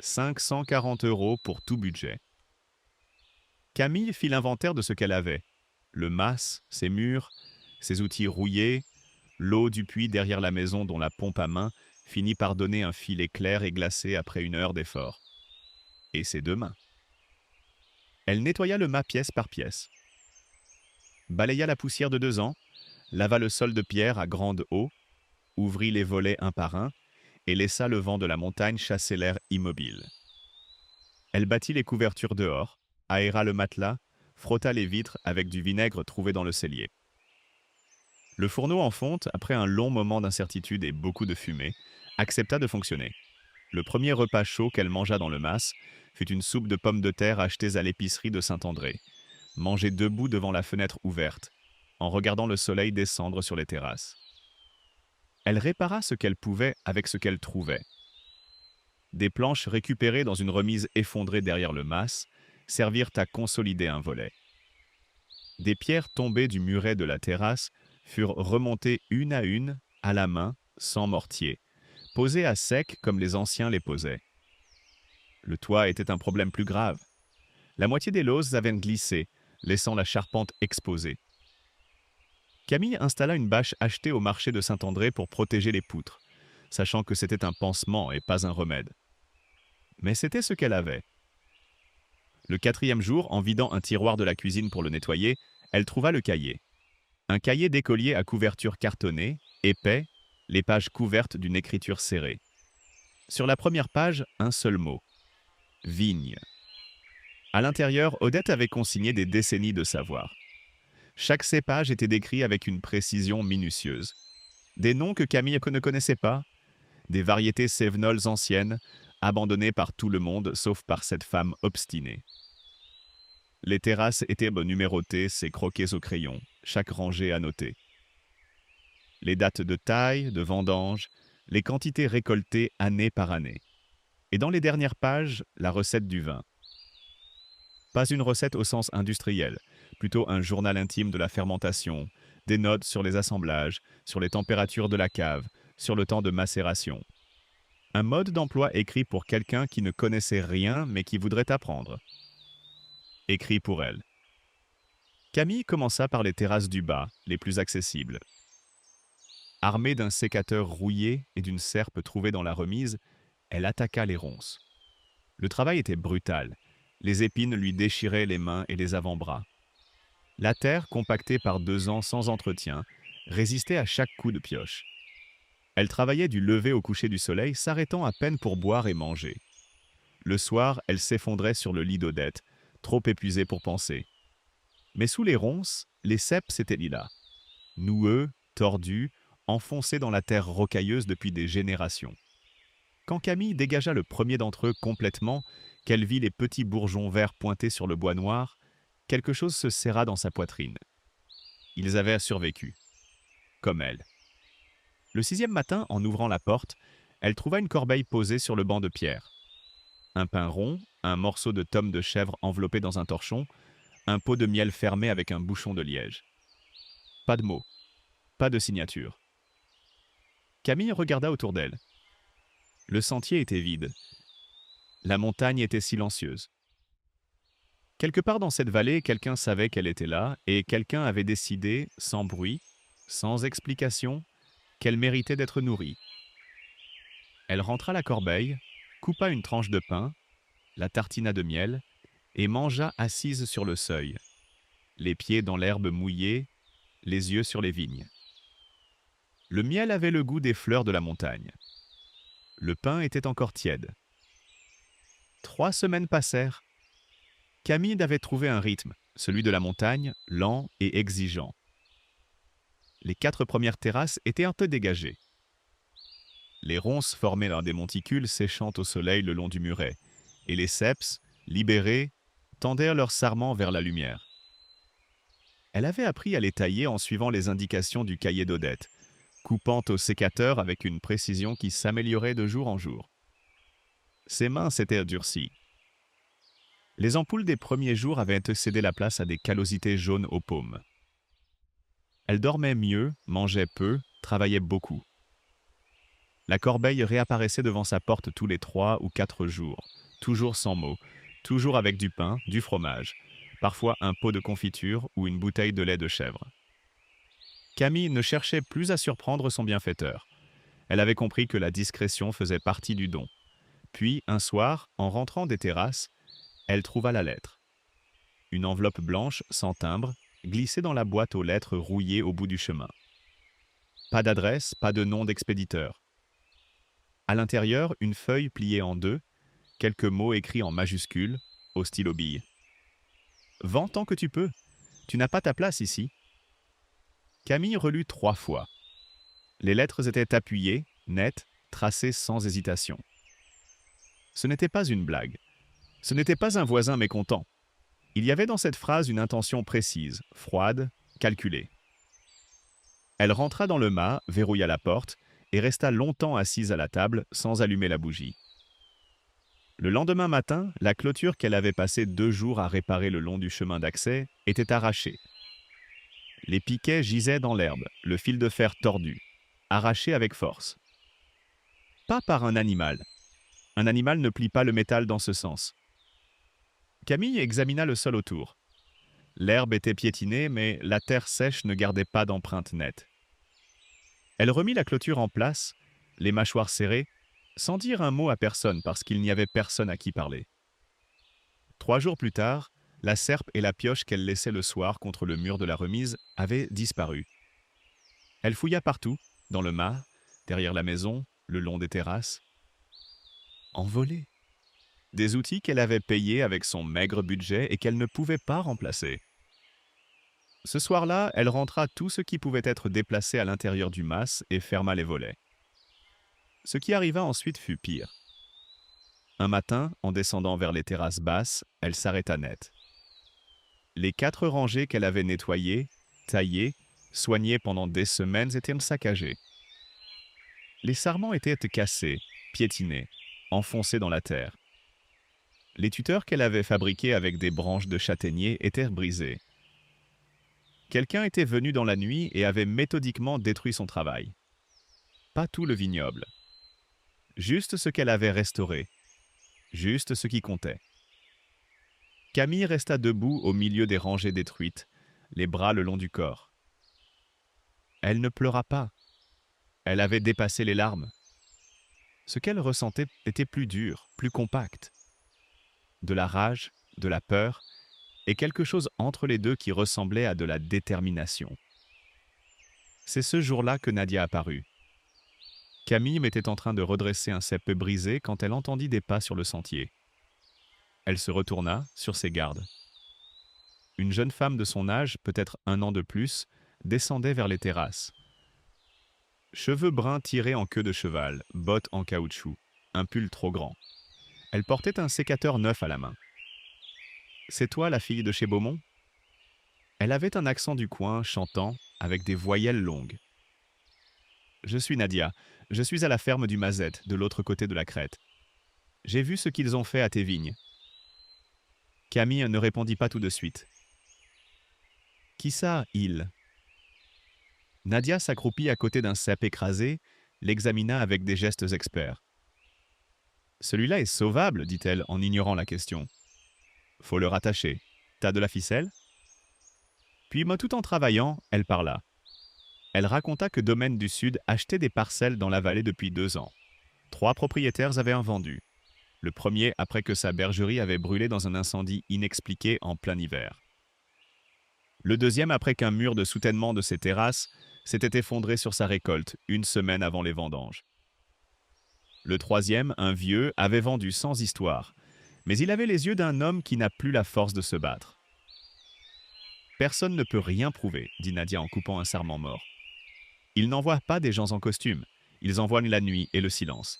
540 € pour tout budget. Camille fit l'inventaire de ce qu'elle avait. Le mas, ses murs, ses outils rouillés, l'eau du puits derrière la maison dont la pompe à main finit par donner un filet clair et glacé après une heure d'effort. Et ses deux mains. Elle nettoya le mât pièce par pièce. Balaya la poussière de 2 ans, lava le sol de pierre à grande eau, ouvrit les volets un par un et laissa le vent de la montagne chasser l'air immobile. Elle battit les couvertures dehors, aéra le matelas, frotta les vitres avec du vinaigre trouvé dans le cellier. Le fourneau en fonte, après un long moment d'incertitude et beaucoup de fumée, accepta de fonctionner. Le premier repas chaud qu'elle mangea dans le mas fut une soupe de pommes de terre achetée à l'épicerie de Saint-André, mangée debout devant la fenêtre ouverte, en regardant le soleil descendre sur les terrasses. Elle répara ce qu'elle pouvait avec ce qu'elle trouvait. Des planches récupérées dans une remise effondrée derrière le mas servirent à consolider un volet. Des pierres tombées du muret de la terrasse furent remontées une à la main, sans mortier, posées à sec comme les anciens les posaient. Le toit était un problème plus grave. La moitié des lauses avaient glissé, laissant la charpente exposée. Camille installa une bâche achetée au marché de Saint-André pour protéger les poutres, sachant que c'était un pansement et pas un remède. Mais c'était ce qu'elle avait. Le 4e jour, en vidant un tiroir de la cuisine pour le nettoyer, elle trouva le cahier. Un cahier d'écolier à couverture cartonnée, épais, les pages couvertes d'une écriture serrée. Sur la première page, un seul mot. Vigne. À l'intérieur, Odette avait consigné des décennies de savoir. Chaque cépage était décrit avec une précision minutieuse. Des noms que Camille ne connaissait pas, des variétés cévenols anciennes, abandonnées par tout le monde sauf par cette femme obstinée. Les terrasses étaient numérotées, c'est croquées au crayon, chaque rangée annotée. Les dates de taille, de vendange, les quantités récoltées année par année. Et dans les dernières pages, la recette du vin. Pas une recette au sens industriel, plutôt un journal intime de la fermentation, des notes sur les assemblages, sur les températures de la cave, sur le temps de macération. Un mode d'emploi écrit pour quelqu'un qui ne connaissait rien mais qui voudrait apprendre. Écrit pour elle. Camille commença par les terrasses du bas, les plus accessibles. Armée d'un sécateur rouillé et d'une serpe trouvée dans la remise, elle attaqua les ronces. Le travail était brutal. Les épines lui déchiraient les mains et les avant-bras. La terre, compactée par 2 ans sans entretien, résistait à chaque coup de pioche. Elle travaillait du lever au coucher du soleil, s'arrêtant à peine pour boire et manger. Le soir, elle s'effondrait sur le lit d'Odette, trop épuisée pour penser. Mais sous les ronces, les ceps étaient lilas. Noueux, tordus, enfoncés dans la terre rocailleuse depuis des générations. Quand Camille dégagea le premier d'entre eux complètement, qu'elle vit les petits bourgeons verts pointés sur le bois noir, quelque chose se serra dans sa poitrine. Ils avaient survécu. Comme elle. Le 6e matin, en ouvrant la porte, elle trouva une corbeille posée sur le banc de pierre. Un pain rond, un morceau de tome de chèvre enveloppé dans un torchon, un pot de miel fermé avec un bouchon de liège. Pas de mots, pas de signature. Camille regarda autour d'elle. Le sentier était vide. La montagne était silencieuse. Quelque part dans cette vallée, quelqu'un savait qu'elle était là, et quelqu'un avait décidé, sans bruit, sans explication, qu'elle méritait d'être nourrie. Elle rentra la corbeille, coupa une tranche de pain, la tartina de miel, et mangea assise sur le seuil, les pieds dans l'herbe mouillée, les yeux sur les vignes. Le miel avait le goût des fleurs de la montagne. Le pain était encore tiède. 3 semaines passèrent. Camille avait trouvé un rythme, celui de la montagne, lent et exigeant. Les 4 premières terrasses étaient un peu dégagées. Les ronces formaient dans des monticules séchant au soleil le long du muret, et les ceps, libérés, tendaient leurs sarments vers la lumière. Elle avait appris à les tailler en suivant les indications du cahier d'Odette, coupant au sécateur avec une précision qui s'améliorait de jour en jour. Ses mains s'étaient durcies. Les ampoules des premiers jours avaient cédé la place à des callosités jaunes aux paumes. Elle dormait mieux, mangeait peu, travaillait beaucoup. La corbeille réapparaissait devant sa porte tous les 3 ou 4 jours, toujours sans mots, toujours avec du pain, du fromage, parfois un pot de confiture ou une bouteille de lait de chèvre. Camille ne cherchait plus à surprendre son bienfaiteur. Elle avait compris que la discrétion faisait partie du don. Puis, un soir, en rentrant des terrasses, elle trouva la lettre. Une enveloppe blanche, sans timbre, glissée dans la boîte aux lettres rouillées au bout du chemin. Pas d'adresse, pas de nom d'expéditeur. À l'intérieur, une feuille pliée en deux, quelques mots écrits en majuscules, au stylo bille. « Vends tant que tu peux. Tu n'as pas ta place ici. » Camille relut 3 fois. Les lettres étaient appuyées, nettes, tracées sans hésitation. Ce n'était pas une blague. Ce n'était pas un voisin mécontent. Il y avait dans cette phrase une intention précise, froide, calculée. Elle rentra dans le mât, verrouilla la porte et resta longtemps assise à la table sans allumer la bougie. Le lendemain matin, la clôture qu'elle avait passé 2 jours à réparer le long du chemin d'accès était arrachée. Les piquets gisaient dans l'herbe, le fil de fer tordu, arraché avec force. Pas par un animal. Un animal ne plie pas le métal dans ce sens. Camille examina le sol autour. L'herbe était piétinée, mais la terre sèche ne gardait pas d'empreinte nette. Elle remit la clôture en place, les mâchoires serrées, sans dire un mot à personne parce qu'il n'y avait personne à qui parler. 3 jours plus tard, la serpe et la pioche qu'elle laissait le soir contre le mur de la remise avaient disparu. Elle fouilla partout, dans le mât, derrière la maison, le long des terrasses. Envolée. Des outils qu'elle avait payés avec son maigre budget et qu'elle ne pouvait pas remplacer. Ce soir-là, elle rentra tout ce qui pouvait être déplacé à l'intérieur du mas et ferma les volets. Ce qui arriva ensuite fut pire. Un matin, en descendant vers les terrasses basses, elle s'arrêta net. Les 4 rangées qu'elle avait nettoyées, taillées, soignées pendant des semaines étaient saccagées. Les sarments étaient cassés, piétinés, enfoncés dans la terre. Les tuteurs qu'elle avait fabriqués avec des branches de châtaignier étaient brisés. Quelqu'un était venu dans la nuit et avait méthodiquement détruit son travail. Pas tout le vignoble. Juste ce qu'elle avait restauré. Juste ce qui comptait. Camille resta debout au milieu des rangées détruites, les bras le long du corps. Elle ne pleura pas. Elle avait dépassé les larmes. Ce qu'elle ressentait était plus dur, plus compact. De la rage, de la peur, et quelque chose entre les deux qui ressemblait à de la détermination. C'est ce jour-là que Nadia apparut. Camille était en train de redresser un cep brisé quand elle entendit des pas sur le sentier. Elle se retourna, sur ses gardes. Une jeune femme de son âge, peut-être 1 an de plus, descendait vers les terrasses. Cheveux bruns tirés en queue de cheval, bottes en caoutchouc, un pull trop grand. Elle portait un sécateur neuf à la main. « C'est toi la fille de chez Beaumont ?» Elle avait un accent du coin, chantant, avec des voyelles longues. « Je suis Nadia. Je suis à la ferme du Mazette, de l'autre côté de la crête. J'ai vu ce qu'ils ont fait à tes vignes. » Camille ne répondit pas tout de suite. « Qui ça, il ?» Nadia s'accroupit à côté d'un cep écrasé, l'examina avec des gestes experts. « Celui-là est sauvable, dit-elle en ignorant la question. Faut le rattacher. T'as de la ficelle ?» Puis, tout en travaillant, elle parla. Elle raconta que Domaine du Sud achetait des parcelles dans la vallée depuis 2 ans. 3 propriétaires avaient un vendu. Le premier après que sa bergerie avait brûlé dans un incendie inexpliqué en plein hiver. Le deuxième après qu'un mur de soutènement de ses terrasses s'était effondré sur sa récolte 1 semaine avant les vendanges. Le troisième, un vieux, avait vendu sans histoire, mais il avait les yeux d'un homme qui n'a plus la force de se battre. « Personne ne peut rien prouver, dit Nadia en coupant un sarment mort. Ils n'envoient pas des gens en costume, ils envoient la nuit et le silence.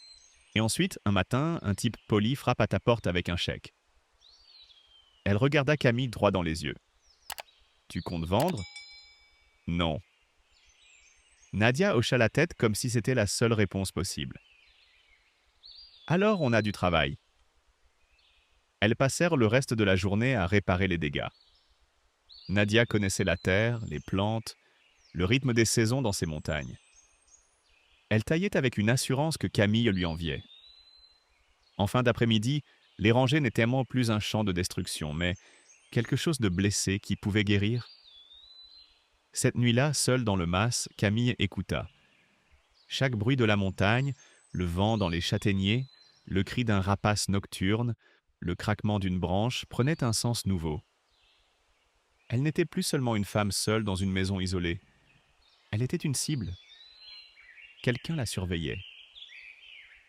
Et ensuite, un matin, un type poli frappe à ta porte avec un chèque. » Elle regarda Camille droit dans les yeux. « Tu comptes vendre ?»« Non. » Nadia hocha la tête comme si c'était la seule réponse possible. « Alors on a du travail. » Elles passèrent le reste de la journée à réparer les dégâts. Nadia connaissait la terre, les plantes, le rythme des saisons dans ces montagnes. Elle taillait avec une assurance que Camille lui enviait. En fin d'après-midi, les rangées n'étaient tellement plus un champ de destruction, mais quelque chose de blessé qui pouvait guérir. Cette nuit-là, seule dans le mas, Camille écouta. Chaque bruit de la montagne, le vent dans les châtaigniers, le cri d'un rapace nocturne, le craquement d'une branche prenaient un sens nouveau. Elle n'était plus seulement une femme seule dans une maison isolée. Elle était une cible. Quelqu'un la surveillait.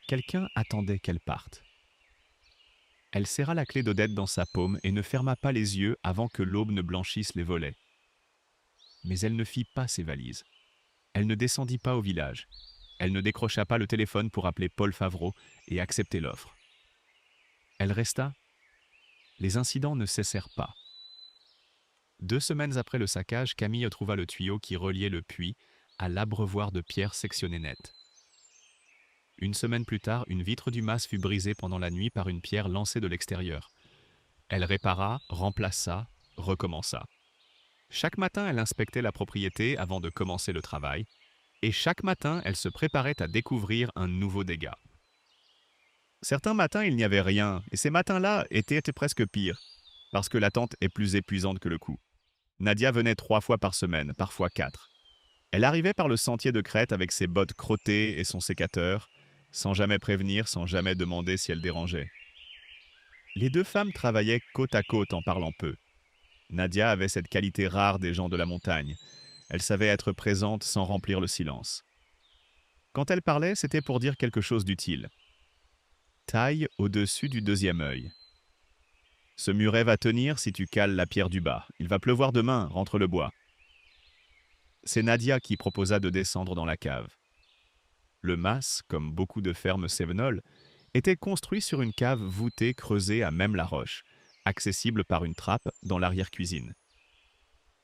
Quelqu'un attendait qu'elle parte. Elle serra la clé d'Odette dans sa paume et ne ferma pas les yeux avant que l'aube ne blanchisse les volets. Mais elle ne fit pas ses valises. Elle ne descendit pas au village. Elle ne décrocha pas le téléphone pour appeler Paul Favreau et accepter l'offre. Elle resta. Les incidents ne cessèrent pas. 2 semaines après le saccage, Camille trouva le tuyau qui reliait le puits à l'abreuvoir de pierre sectionné net. 1 semaine plus tard, une vitre du mas fut brisée pendant la nuit par une pierre lancée de l'extérieur. Elle répara, remplaça, recommença. Chaque matin, elle inspectait la propriété avant de commencer le travail, et chaque matin, elle se préparait à découvrir un nouveau dégât. Certains matins, il n'y avait rien, et ces matins-là étaient presque pires, parce que l'attente est plus épuisante que le coup. Nadia venait 3 fois par semaine, parfois 4. Elle arrivait par le sentier de crête avec ses bottes crottées et son sécateur, sans jamais prévenir, sans jamais demander si elle dérangeait. Les 2 femmes travaillaient côte à côte en parlant peu. Nadia avait cette qualité rare des gens de la montagne. Elle savait être présente sans remplir le silence. Quand elle parlait, c'était pour dire quelque chose d'utile. Taille au-dessus du 2e œil. Ce muret va tenir si tu cales la pierre du bas. Il va pleuvoir demain, rentre le bois. C'est Nadia qui proposa de descendre dans la cave. Le mas, comme beaucoup de fermes cévenols, était construit sur une cave voûtée creusée à même la roche, accessible par une trappe dans l'arrière-cuisine.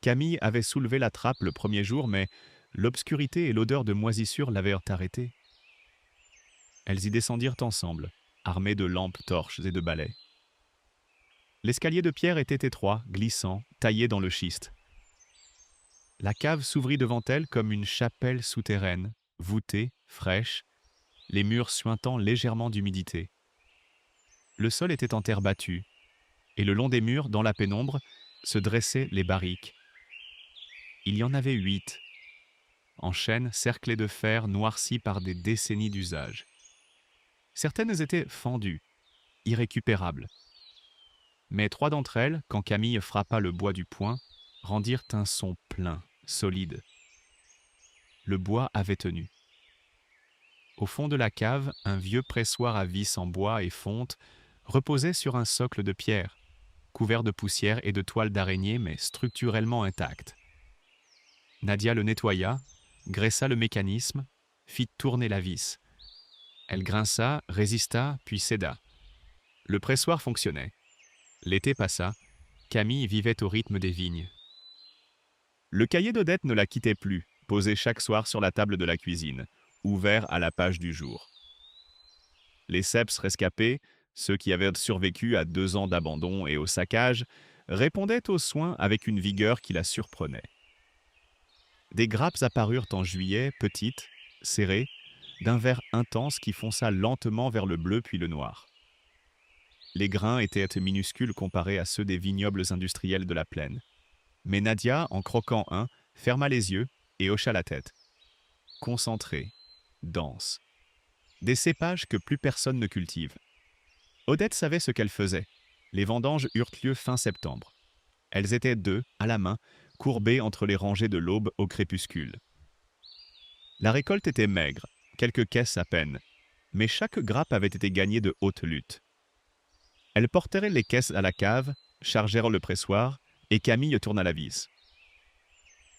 Camille avait soulevé la trappe le premier jour, mais l'obscurité et l'odeur de moisissure l'avaient arrêtée. Elles y descendirent ensemble, armées de lampes torches et de balais. L'escalier de pierre était étroit, glissant, taillé dans le schiste. La cave s'ouvrit devant elle comme une chapelle souterraine, voûtée, fraîche, les murs suintant légèrement d'humidité. Le sol était en terre battue, et le long des murs, dans la pénombre, se dressaient les barriques. Il y en avait 8, en chêne cerclées de fer noircies par des décennies d'usage. Certaines étaient fendues, irrécupérables. Mais 3 d'entre elles, quand Camille frappa le bois du poing, rendirent un son plein, solide. Le bois avait tenu. Au fond de la cave, un vieux pressoir à vis en bois et fonte reposait sur un socle de pierre, couvert de poussière et de toiles d'araignée, mais structurellement intact. Nadia le nettoya, graissa le mécanisme, fit tourner la vis. Elle grinça, résista, puis céda. Le pressoir fonctionnait. L'été passa, Camille vivait au rythme des vignes. Le cahier d'Odette ne la quittait plus, posé chaque soir sur la table de la cuisine, ouvert à la page du jour. Les ceps rescapés, ceux qui avaient survécu à 2 ans d'abandon et au saccage, répondaient aux soins avec une vigueur qui la surprenait. Des grappes apparurent en juillet, petites, serrées, d'un vert intense qui fonça lentement vers le bleu puis le noir. Les grains étaient minuscules comparés à ceux des vignobles industriels de la plaine. Mais Nadia, en croquant un, ferma les yeux et hocha la tête. Concentrée, dense. Des cépages que plus personne ne cultive. Odette savait ce qu'elle faisait. Les vendanges eurent lieu fin septembre. Elles étaient 2, à la main, courbées entre les rangées de l'aube au crépuscule. La récolte était maigre, quelques caisses à peine, mais chaque grappe avait été gagnée de haute lutte. Elles portèrent les caisses à la cave, chargèrent le pressoir, et Camille tourna la vis.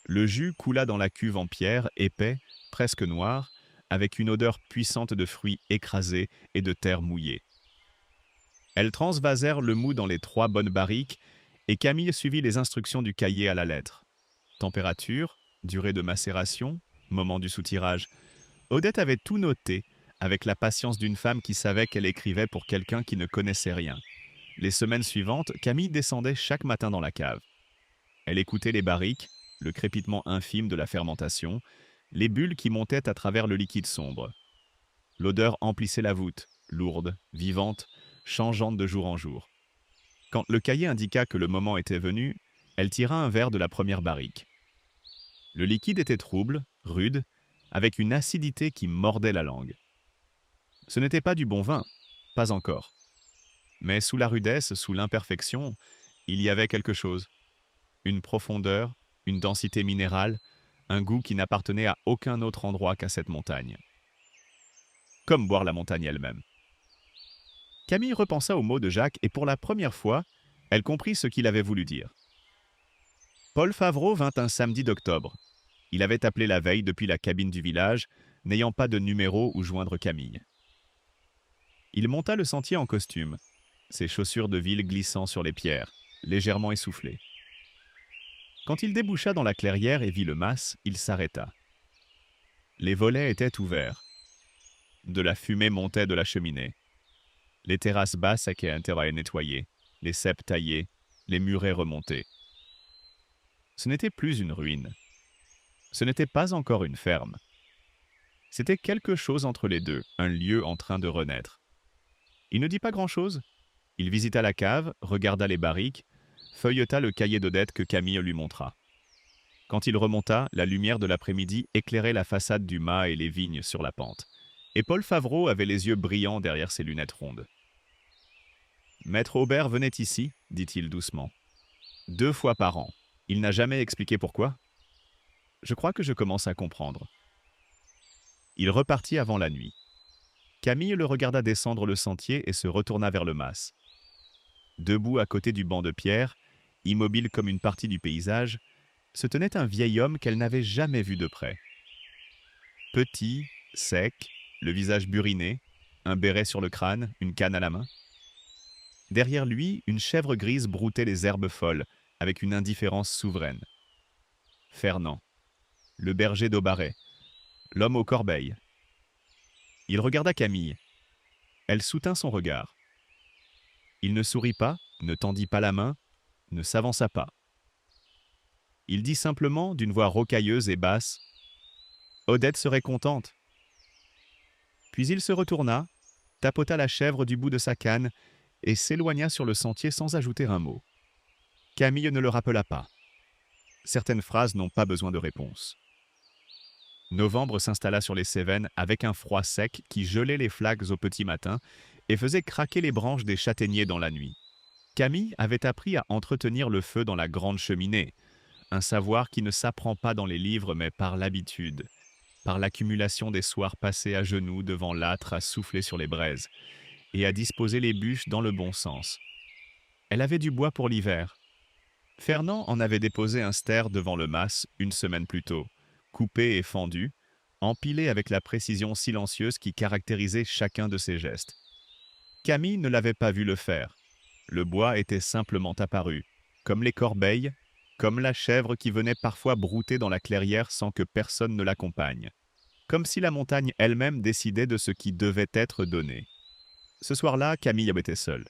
Le jus coula dans la cuve en pierre, épais, presque noir, avec une odeur puissante de fruits écrasés et de terre mouillée. Elles transvasèrent le mou dans les 3 bonnes barriques, et Camille suivit les instructions du cahier à la lettre. Température, durée de macération, moment du soutirage. Odette avait tout noté, avec la patience d'une femme qui savait qu'elle écrivait pour quelqu'un qui ne connaissait rien. Les semaines suivantes, Camille descendait chaque matin dans la cave. Elle écoutait les barriques, le crépitement infime de la fermentation, et, quand elle sentait que le travail commençait à se les bulles qui montaient à travers le liquide sombre. L'odeur emplissait la voûte, lourde, vivante, changeante de jour en jour. Quand le cahier indiqua que le moment était venu, elle tira un verre de la première barrique. Le liquide était trouble, rude, avec une acidité qui mordait la langue. Ce n'était pas du bon vin, pas encore. Mais sous la rudesse, sous l'imperfection, il y avait quelque chose. Une profondeur, une densité minérale, un goût qui n'appartenait à aucun autre endroit qu'à cette montagne. Comme boire la montagne elle-même. Camille repensa aux mots de Jacques et pour la première fois, elle comprit ce qu'il avait voulu dire. Paul Favreau vint un samedi d'octobre. Il avait appelé la veille depuis la cabine du village, n'ayant pas de numéro où joindre Camille. Il monta le sentier en costume, ses chaussures de ville glissant sur les pierres, légèrement essoufflées. Quand il déboucha dans la clairière et vit le mas, il s'arrêta. Les volets étaient ouverts. De la fumée montait de la cheminée. Les terrasses basses étaient nettoyées, les ceps taillés, les murets remontés. Ce n'était plus une ruine. Ce n'était pas encore une ferme. C'était quelque chose entre les deux, un lieu en train de renaître. Il ne dit pas grand-chose. Il visita la cave, regarda les barriques, feuilleta le cahier d'Odette que Camille lui montra. Quand il remonta, la lumière de l'après-midi éclairait la façade du mât et les vignes sur la pente. Et Paul Favreau avait les yeux brillants derrière ses lunettes rondes. « Maître Aubert venait ici, dit-il doucement. 2 fois par an. Il n'a jamais expliqué pourquoi. Je crois que je commence à comprendre. » Il repartit avant la nuit. Camille le regarda descendre le sentier et se retourna vers le mas. Debout à côté du banc de pierre, immobile comme une partie du paysage, se tenait un vieil homme qu'elle n'avait jamais vu de près. Petit, sec, le visage buriné, un béret sur le crâne, une canne à la main. Derrière lui, une chèvre grise broutait les herbes folles, avec une indifférence souveraine. Fernand, le berger d'Aubaret, l'homme aux corbeilles. Il regarda Camille. Elle soutint son regard. Il ne sourit pas, ne tendit pas la main, ne s'avança pas. Il dit simplement, d'une voix rocailleuse et basse, « Odette serait contente. » Puis il se retourna, tapota la chèvre du bout de sa canne et s'éloigna sur le sentier sans ajouter un mot. Camille ne le rappela pas. Certaines phrases n'ont pas besoin de réponse. Novembre s'installa sur les Cévennes avec un froid sec qui gelait les flaques au petit matin et faisait craquer les branches des châtaigniers dans la nuit. Camille avait appris à entretenir le feu dans la grande cheminée, un savoir qui ne s'apprend pas dans les livres mais par l'habitude, par l'accumulation des soirs passés à genoux devant l'âtre à souffler sur les braises et à disposer les bûches dans le bon sens. Elle avait du bois pour l'hiver. Fernand en avait déposé un ster devant le mas 1 semaine plus tôt, coupé et fendu, empilé avec la précision silencieuse qui caractérisait chacun de ses gestes. Camille ne l'avait pas vu le faire. Le bois était simplement apparu, comme les corbeilles, comme la chèvre qui venait parfois brouter dans la clairière sans que personne ne l'accompagne, comme si la montagne elle-même décidait de ce qui devait être donné. Ce soir-là, Camille habitait seule.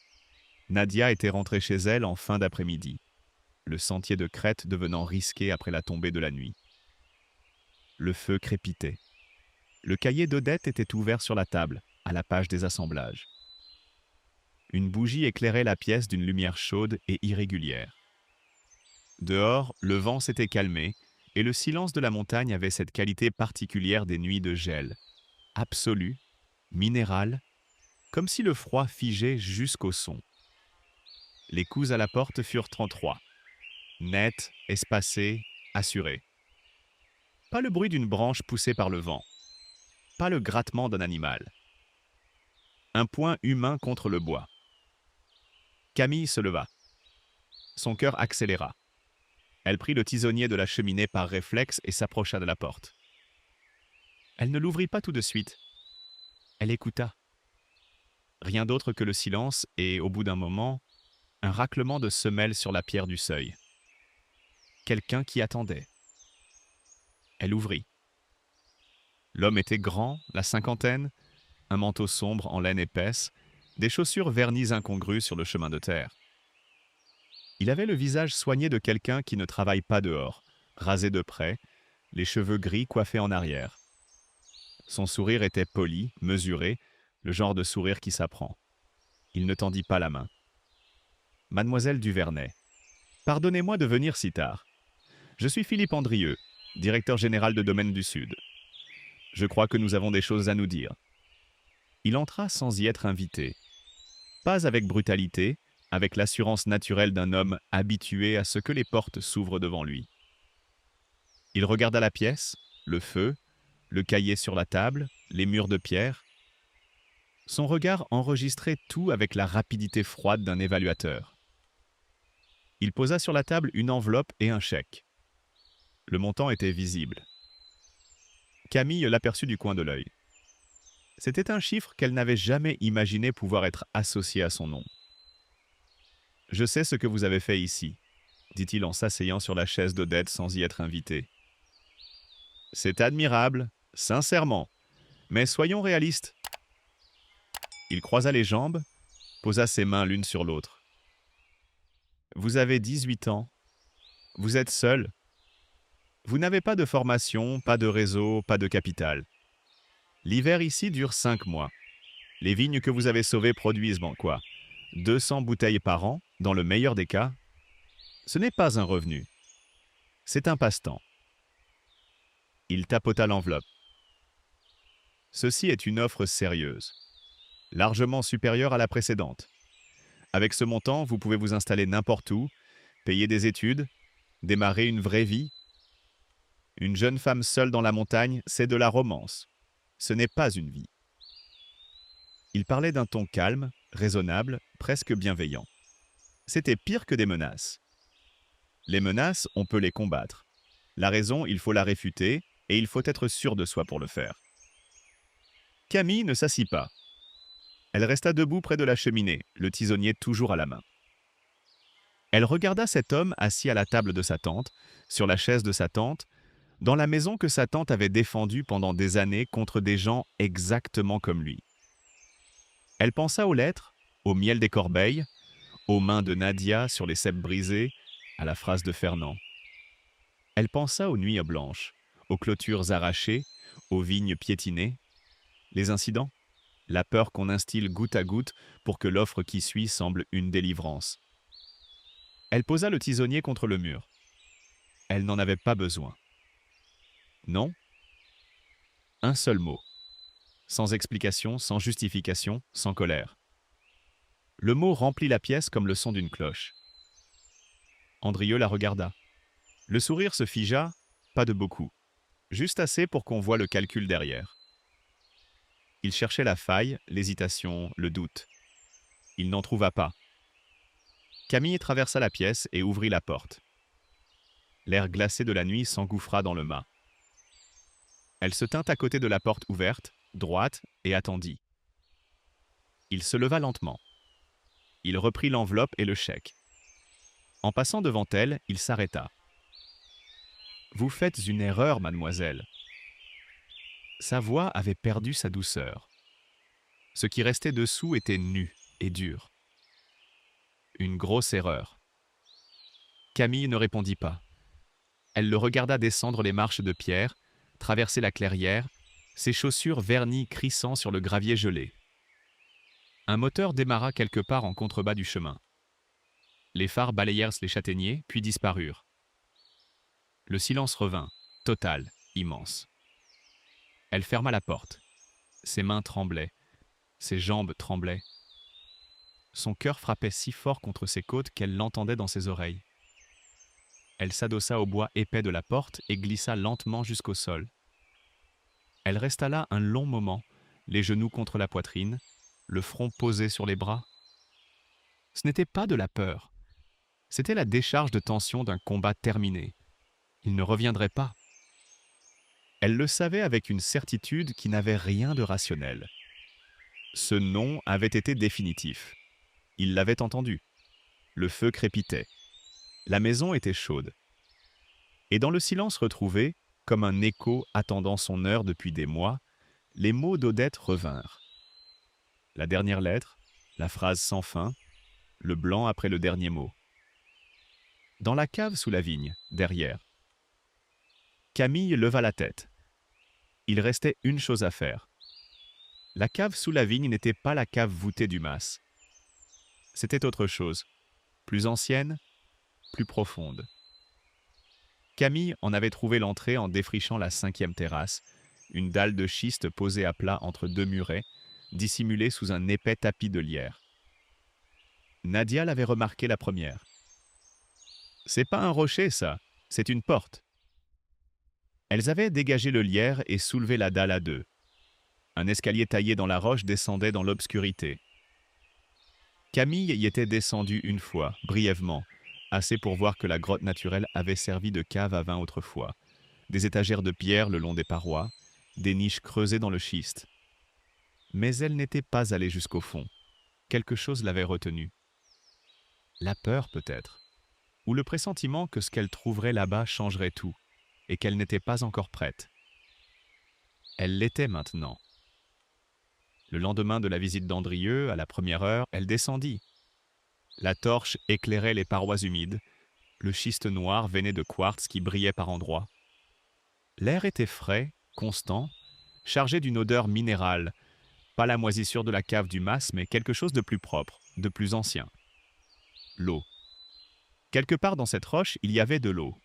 Nadia était rentrée chez elle en fin d'après-midi, le sentier de crête devenant risqué après la tombée de la nuit. Le feu crépitait. Le cahier d'Odette était ouvert sur la table, à la page des assemblages. Une bougie éclairait la pièce d'une lumière chaude et irrégulière. Dehors, le vent s'était calmé et le silence de la montagne avait cette qualité particulière des nuits de gel, absolu, minéral, comme si le froid figeait jusqu'au son. Les coups à la porte furent 33, nets, espacés, assurés. Pas le bruit d'une branche poussée par le vent, pas le grattement d'un animal. Un poing humain contre le bois. Camille se leva. Son cœur accéléra. Elle prit le tisonnier de la cheminée par réflexe et s'approcha de la porte. Elle ne l'ouvrit pas tout de suite. Elle écouta. Rien d'autre que le silence et, au bout d'un moment, un raclement de semelle sur la pierre du seuil. Quelqu'un qui attendait. Elle ouvrit. L'homme était grand, la cinquantaine, un manteau sombre en laine épaisse, des chaussures vernies incongrues sur le chemin de terre. Il avait le visage soigné de quelqu'un qui ne travaille pas dehors, rasé de près, les cheveux gris coiffés en arrière. Son sourire était poli, mesuré, le genre de sourire qui s'apprend. Il ne tendit pas la main. Mademoiselle Duvernay, pardonnez-moi de venir si tard. Je suis Philippe Andrieux, directeur général de Domaine du Sud. Je crois que nous avons des choses à nous dire. Il entra sans y être invité. Pas avec brutalité, avec l'assurance naturelle d'un homme habitué à ce que les portes s'ouvrent devant lui. Il regarda la pièce, le feu, le cahier sur la table, les murs de pierre. Son regard enregistrait tout avec la rapidité froide d'un évaluateur. Il posa sur la table une enveloppe et un chèque. Le montant était visible. Camille l'aperçut du coin de l'œil. C'était un chiffre qu'elle n'avait jamais imaginé pouvoir être associé à son nom. « Je sais ce que vous avez fait ici, » dit-il en s'asseyant sur la chaise d'Odette sans y être invité. « C'est admirable, sincèrement, mais soyons réalistes. » Il croisa les jambes, posa ses mains l'une sur l'autre. « Vous avez 18 ans. Vous êtes seul. Vous n'avez pas de formation, pas de réseau, pas de capital. L'hiver ici dure 5 mois. Les vignes que vous avez sauvées produisent, 200 bouteilles par an, dans le meilleur des cas. Ce n'est pas un revenu. C'est un passe-temps. » Il tapota l'enveloppe. « Ceci est une offre sérieuse, largement supérieure à la précédente. Avec ce montant, vous pouvez vous installer n'importe où, payer des études, démarrer une vraie vie. Une jeune femme seule dans la montagne, c'est de la romance. Ce n'est pas une vie. » Il parlait d'un ton calme, raisonnable, presque bienveillant. C'était pire que des menaces. Les menaces, on peut les combattre. La raison, il faut la réfuter, et il faut être sûr de soi pour le faire. Camille ne s'assit pas. Elle resta debout près de la cheminée, le tisonnier toujours à la main. Elle regarda cet homme assis à la table de sa tante, sur la chaise de sa tante, dans la maison que sa tante avait défendue pendant des années contre des gens exactement comme lui. Elle pensa aux lettres, au miel des corbeilles, aux mains de Nadia sur les cèpes brisés, à la phrase de Fernand. Elle pensa aux nuits blanches, aux clôtures arrachées, aux vignes piétinées. Les incidents, la peur qu'on instille goutte à goutte pour que l'offre qui suit semble une délivrance. Elle posa le tisonnier contre le mur. Elle n'en avait pas besoin. Non. Un seul mot. Sans explication, sans justification, sans colère. Le mot remplit la pièce comme le son d'une cloche. Andrieux la regarda. Le sourire se figea, pas de beaucoup, juste assez pour qu'on voie le calcul derrière. Il cherchait la faille, l'hésitation, le doute. Il n'en trouva pas. Camille traversa la pièce et ouvrit la porte. L'air glacé de la nuit s'engouffra dans le mât. Elle se tint à côté de la porte ouverte, droite, et attendit. Il se leva lentement. Il reprit l'enveloppe et le chèque. En passant devant elle, il s'arrêta. « Vous faites une erreur, mademoiselle. » Sa voix avait perdu sa douceur. Ce qui restait dessous était nu et dur. Une grosse erreur. Camille ne répondit pas. Elle le regarda descendre les marches de pierre, traverser la clairière, ses chaussures vernies crissant sur le gravier gelé. Un moteur démarra quelque part en contrebas du chemin. Les phares balayèrent les châtaigniers, puis disparurent. Le silence revint, total, immense. Elle ferma la porte. Ses mains tremblaient, ses jambes tremblaient. Son cœur frappait si fort contre ses côtes qu'elle l'entendait dans ses oreilles. Elle s'adossa au bois épais de la porte et glissa lentement jusqu'au sol. Elle resta là un long moment, les genoux contre la poitrine, le front posé sur les bras. Ce n'était pas de la peur. C'était la décharge de tension d'un combat terminé. Il ne reviendrait pas. Elle le savait avec une certitude qui n'avait rien de rationnel. Ce non avait été définitif. Il l'avait entendu. Le feu crépitait. La maison était chaude. Et dans le silence retrouvé, comme un écho attendant son heure depuis des mois, les mots d'Odette revinrent. La dernière lettre, la phrase sans fin, le blanc après le dernier mot. Dans la cave sous la vigne, derrière. Camille leva la tête. Il restait une chose à faire. La cave sous la vigne n'était pas la cave voûtée du mas. C'était autre chose, plus ancienne, plus profonde. Camille en avait trouvé l'entrée en défrichant la 5e terrasse, une dalle de schiste posée à plat entre deux murets, dissimulée sous un épais tapis de lierre. Nadia l'avait remarqué la première. « C'est pas un rocher, ça, c'est une porte. » Elles avaient dégagé le lierre et soulevé la dalle à deux. Un escalier taillé dans la roche descendait dans l'obscurité. Camille y était descendue une fois, brièvement, assez pour voir que la grotte naturelle avait servi de cave à vin autrefois. Des étagères de pierre le long des parois, des niches creusées dans le schiste. Mais elle n'était pas allée jusqu'au fond. Quelque chose l'avait retenue. La peur peut-être, ou le pressentiment que ce qu'elle trouverait là-bas changerait tout, et qu'elle n'était pas encore prête. Elle l'était maintenant. Le lendemain de la visite d'Andrieux, à la première heure, elle descendit. La torche éclairait les parois humides, le schiste noir venait de quartz qui brillait par endroits. L'air était frais, constant, chargé d'une odeur minérale, pas la moisissure de la cave du mas, mais quelque chose de plus propre, de plus ancien. L'eau. Quelque part dans cette roche, il y avait de l'eau.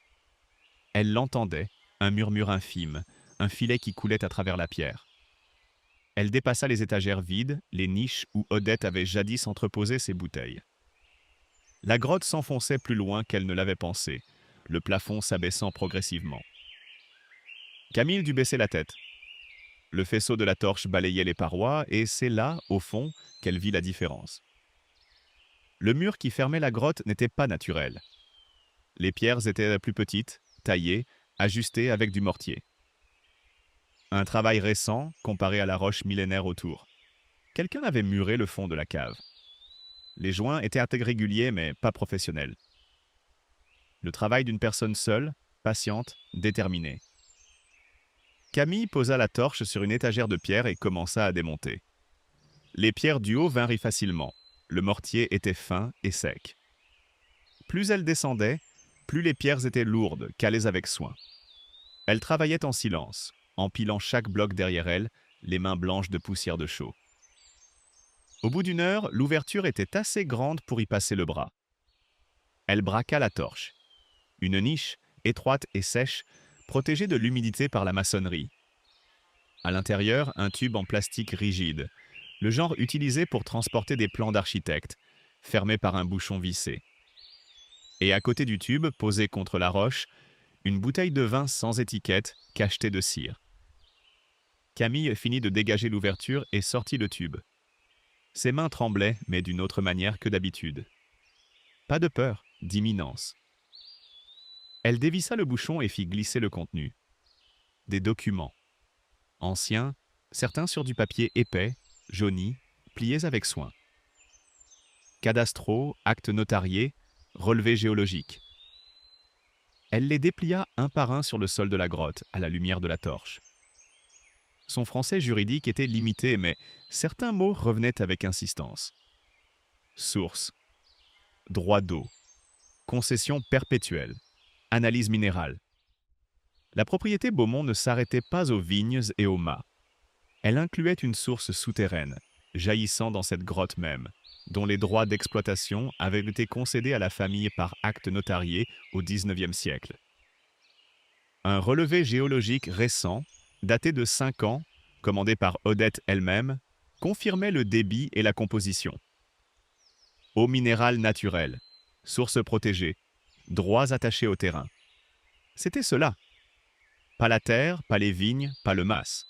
Elle l'entendait, un murmure infime, un filet qui coulait à travers la pierre. Elle dépassa les étagères vides, les niches où Odette avait jadis entreposé ses bouteilles. La grotte s'enfonçait plus loin qu'elle ne l'avait pensé, le plafond s'abaissant progressivement. Camille dut baisser la tête. Le faisceau de la torche balayait les parois et c'est là, au fond, qu'elle vit la différence. Le mur qui fermait la grotte n'était pas naturel. Les pierres étaient plus petites, taillées, ajustées avec du mortier. Un travail récent comparé à la roche millénaire autour. Quelqu'un avait muré le fond de la cave. Les joints étaient réguliers mais pas professionnels. Le travail d'une personne seule, patiente, déterminée. Camille posa la torche sur une étagère de pierre et commença à démonter. Les pierres du haut vinrent facilement. Le mortier était fin et sec. Plus elle descendait, plus les pierres étaient lourdes, calées avec soin. Elle travaillait en silence, empilant chaque bloc derrière elle, les mains blanches de poussière de chaux. Au bout d'une heure, l'ouverture était assez grande pour y passer le bras. Elle braqua la torche. Une niche, étroite et sèche, protégée de l'humidité par la maçonnerie. À l'intérieur, un tube en plastique rigide, le genre utilisé pour transporter des plans d'architecte, fermé par un bouchon vissé. Et à côté du tube, posé contre la roche, une bouteille de vin sans étiquette, cachetée de cire. Camille finit de dégager l'ouverture et sortit le tube. Ses mains tremblaient, mais d'une autre manière que d'habitude. Pas de peur, d'imminence. Elle dévissa le bouchon et fit glisser le contenu. Des documents. Anciens, certains sur du papier épais, jauni, pliés avec soin. Cadastraux, actes notariés, relevés géologiques. Elle les déplia un par un sur le sol de la grotte, à la lumière de la torche. Son français juridique était limité, mais certains mots revenaient avec insistance. Source, droit d'eau, concession perpétuelle, analyse minérale. La propriété Beaumont ne s'arrêtait pas aux vignes et aux mâts. Elle incluait une source souterraine, jaillissant dans cette grotte même, dont les droits d'exploitation avaient été concédés à la famille par acte notarié au XIXe siècle. Un relevé géologique récent, daté de 5 ans, commandé par Odette elle-même, confirmait le débit et la composition. Eau minérale naturelle, source protégée, droits attachés au terrain. C'était cela. Pas la terre, pas les vignes, pas le mas.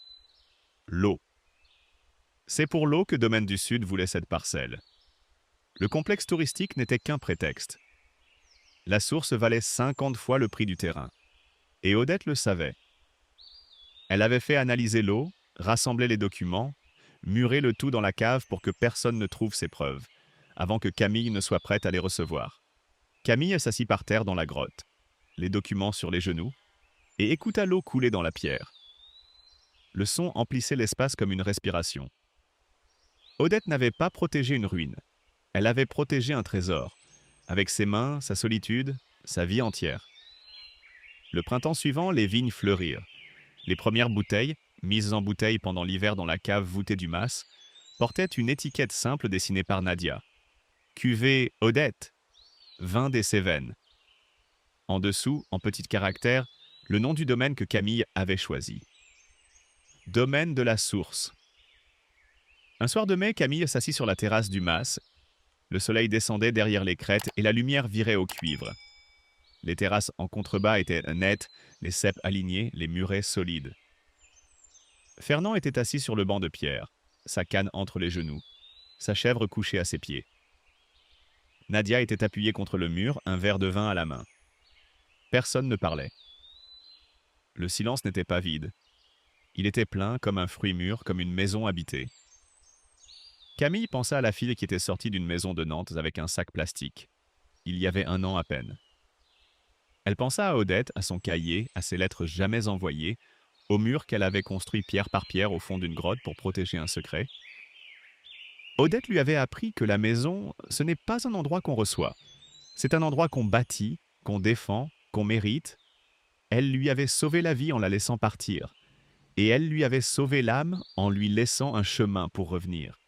L'eau. C'est pour l'eau que Domaine du Sud voulait cette parcelle. Le complexe touristique n'était qu'un prétexte. La source valait 50 fois le prix du terrain. Et Odette le savait. Elle avait fait analyser l'eau, rassembler les documents, murer le tout dans la cave pour que personne ne trouve ses preuves, avant que Camille ne soit prête à les recevoir. Camille s'assit par terre dans la grotte, les documents sur les genoux, et écouta l'eau couler dans la pierre. Le son emplissait l'espace comme une respiration. Odette n'avait pas protégé une ruine. Elle avait protégé un trésor, avec ses mains, sa solitude, sa vie entière. Le printemps suivant, les vignes fleurirent. Les premières bouteilles, mises en bouteille pendant l'hiver dans la cave voûtée du mas, portaient une étiquette simple dessinée par Nadia. Cuvée Odette, vin des Cévennes. En dessous, en petits caractères, le nom du domaine que Camille avait choisi. Domaine de la Source. Un soir de mai, Camille s'assit sur la terrasse du mas. Le soleil descendait derrière les crêtes et la lumière virait au cuivre. Les terrasses en contrebas étaient nettes, les ceps alignés, les murets solides. Fernand était assis sur le banc de pierre, sa canne entre les genoux, sa chèvre couchée à ses pieds. Nadia était appuyée contre le mur, un verre de vin à la main. Personne ne parlait. Le silence n'était pas vide. Il était plein, comme un fruit mûr, comme une maison habitée. Camille pensa à la fille qui était sortie d'une maison de Nantes avec un sac plastique. Il y avait 1 an à peine. Elle pensa à Odette, à son cahier, à ses lettres jamais envoyées, au mur qu'elle avait construit pierre par pierre au fond d'une grotte pour protéger un secret. Odette lui avait appris que la maison, ce n'est pas un endroit qu'on reçoit. C'est un endroit qu'on bâtit, qu'on défend, qu'on mérite. Elle lui avait sauvé la vie en la laissant partir. Et elle lui avait sauvé l'âme en lui laissant un chemin pour revenir.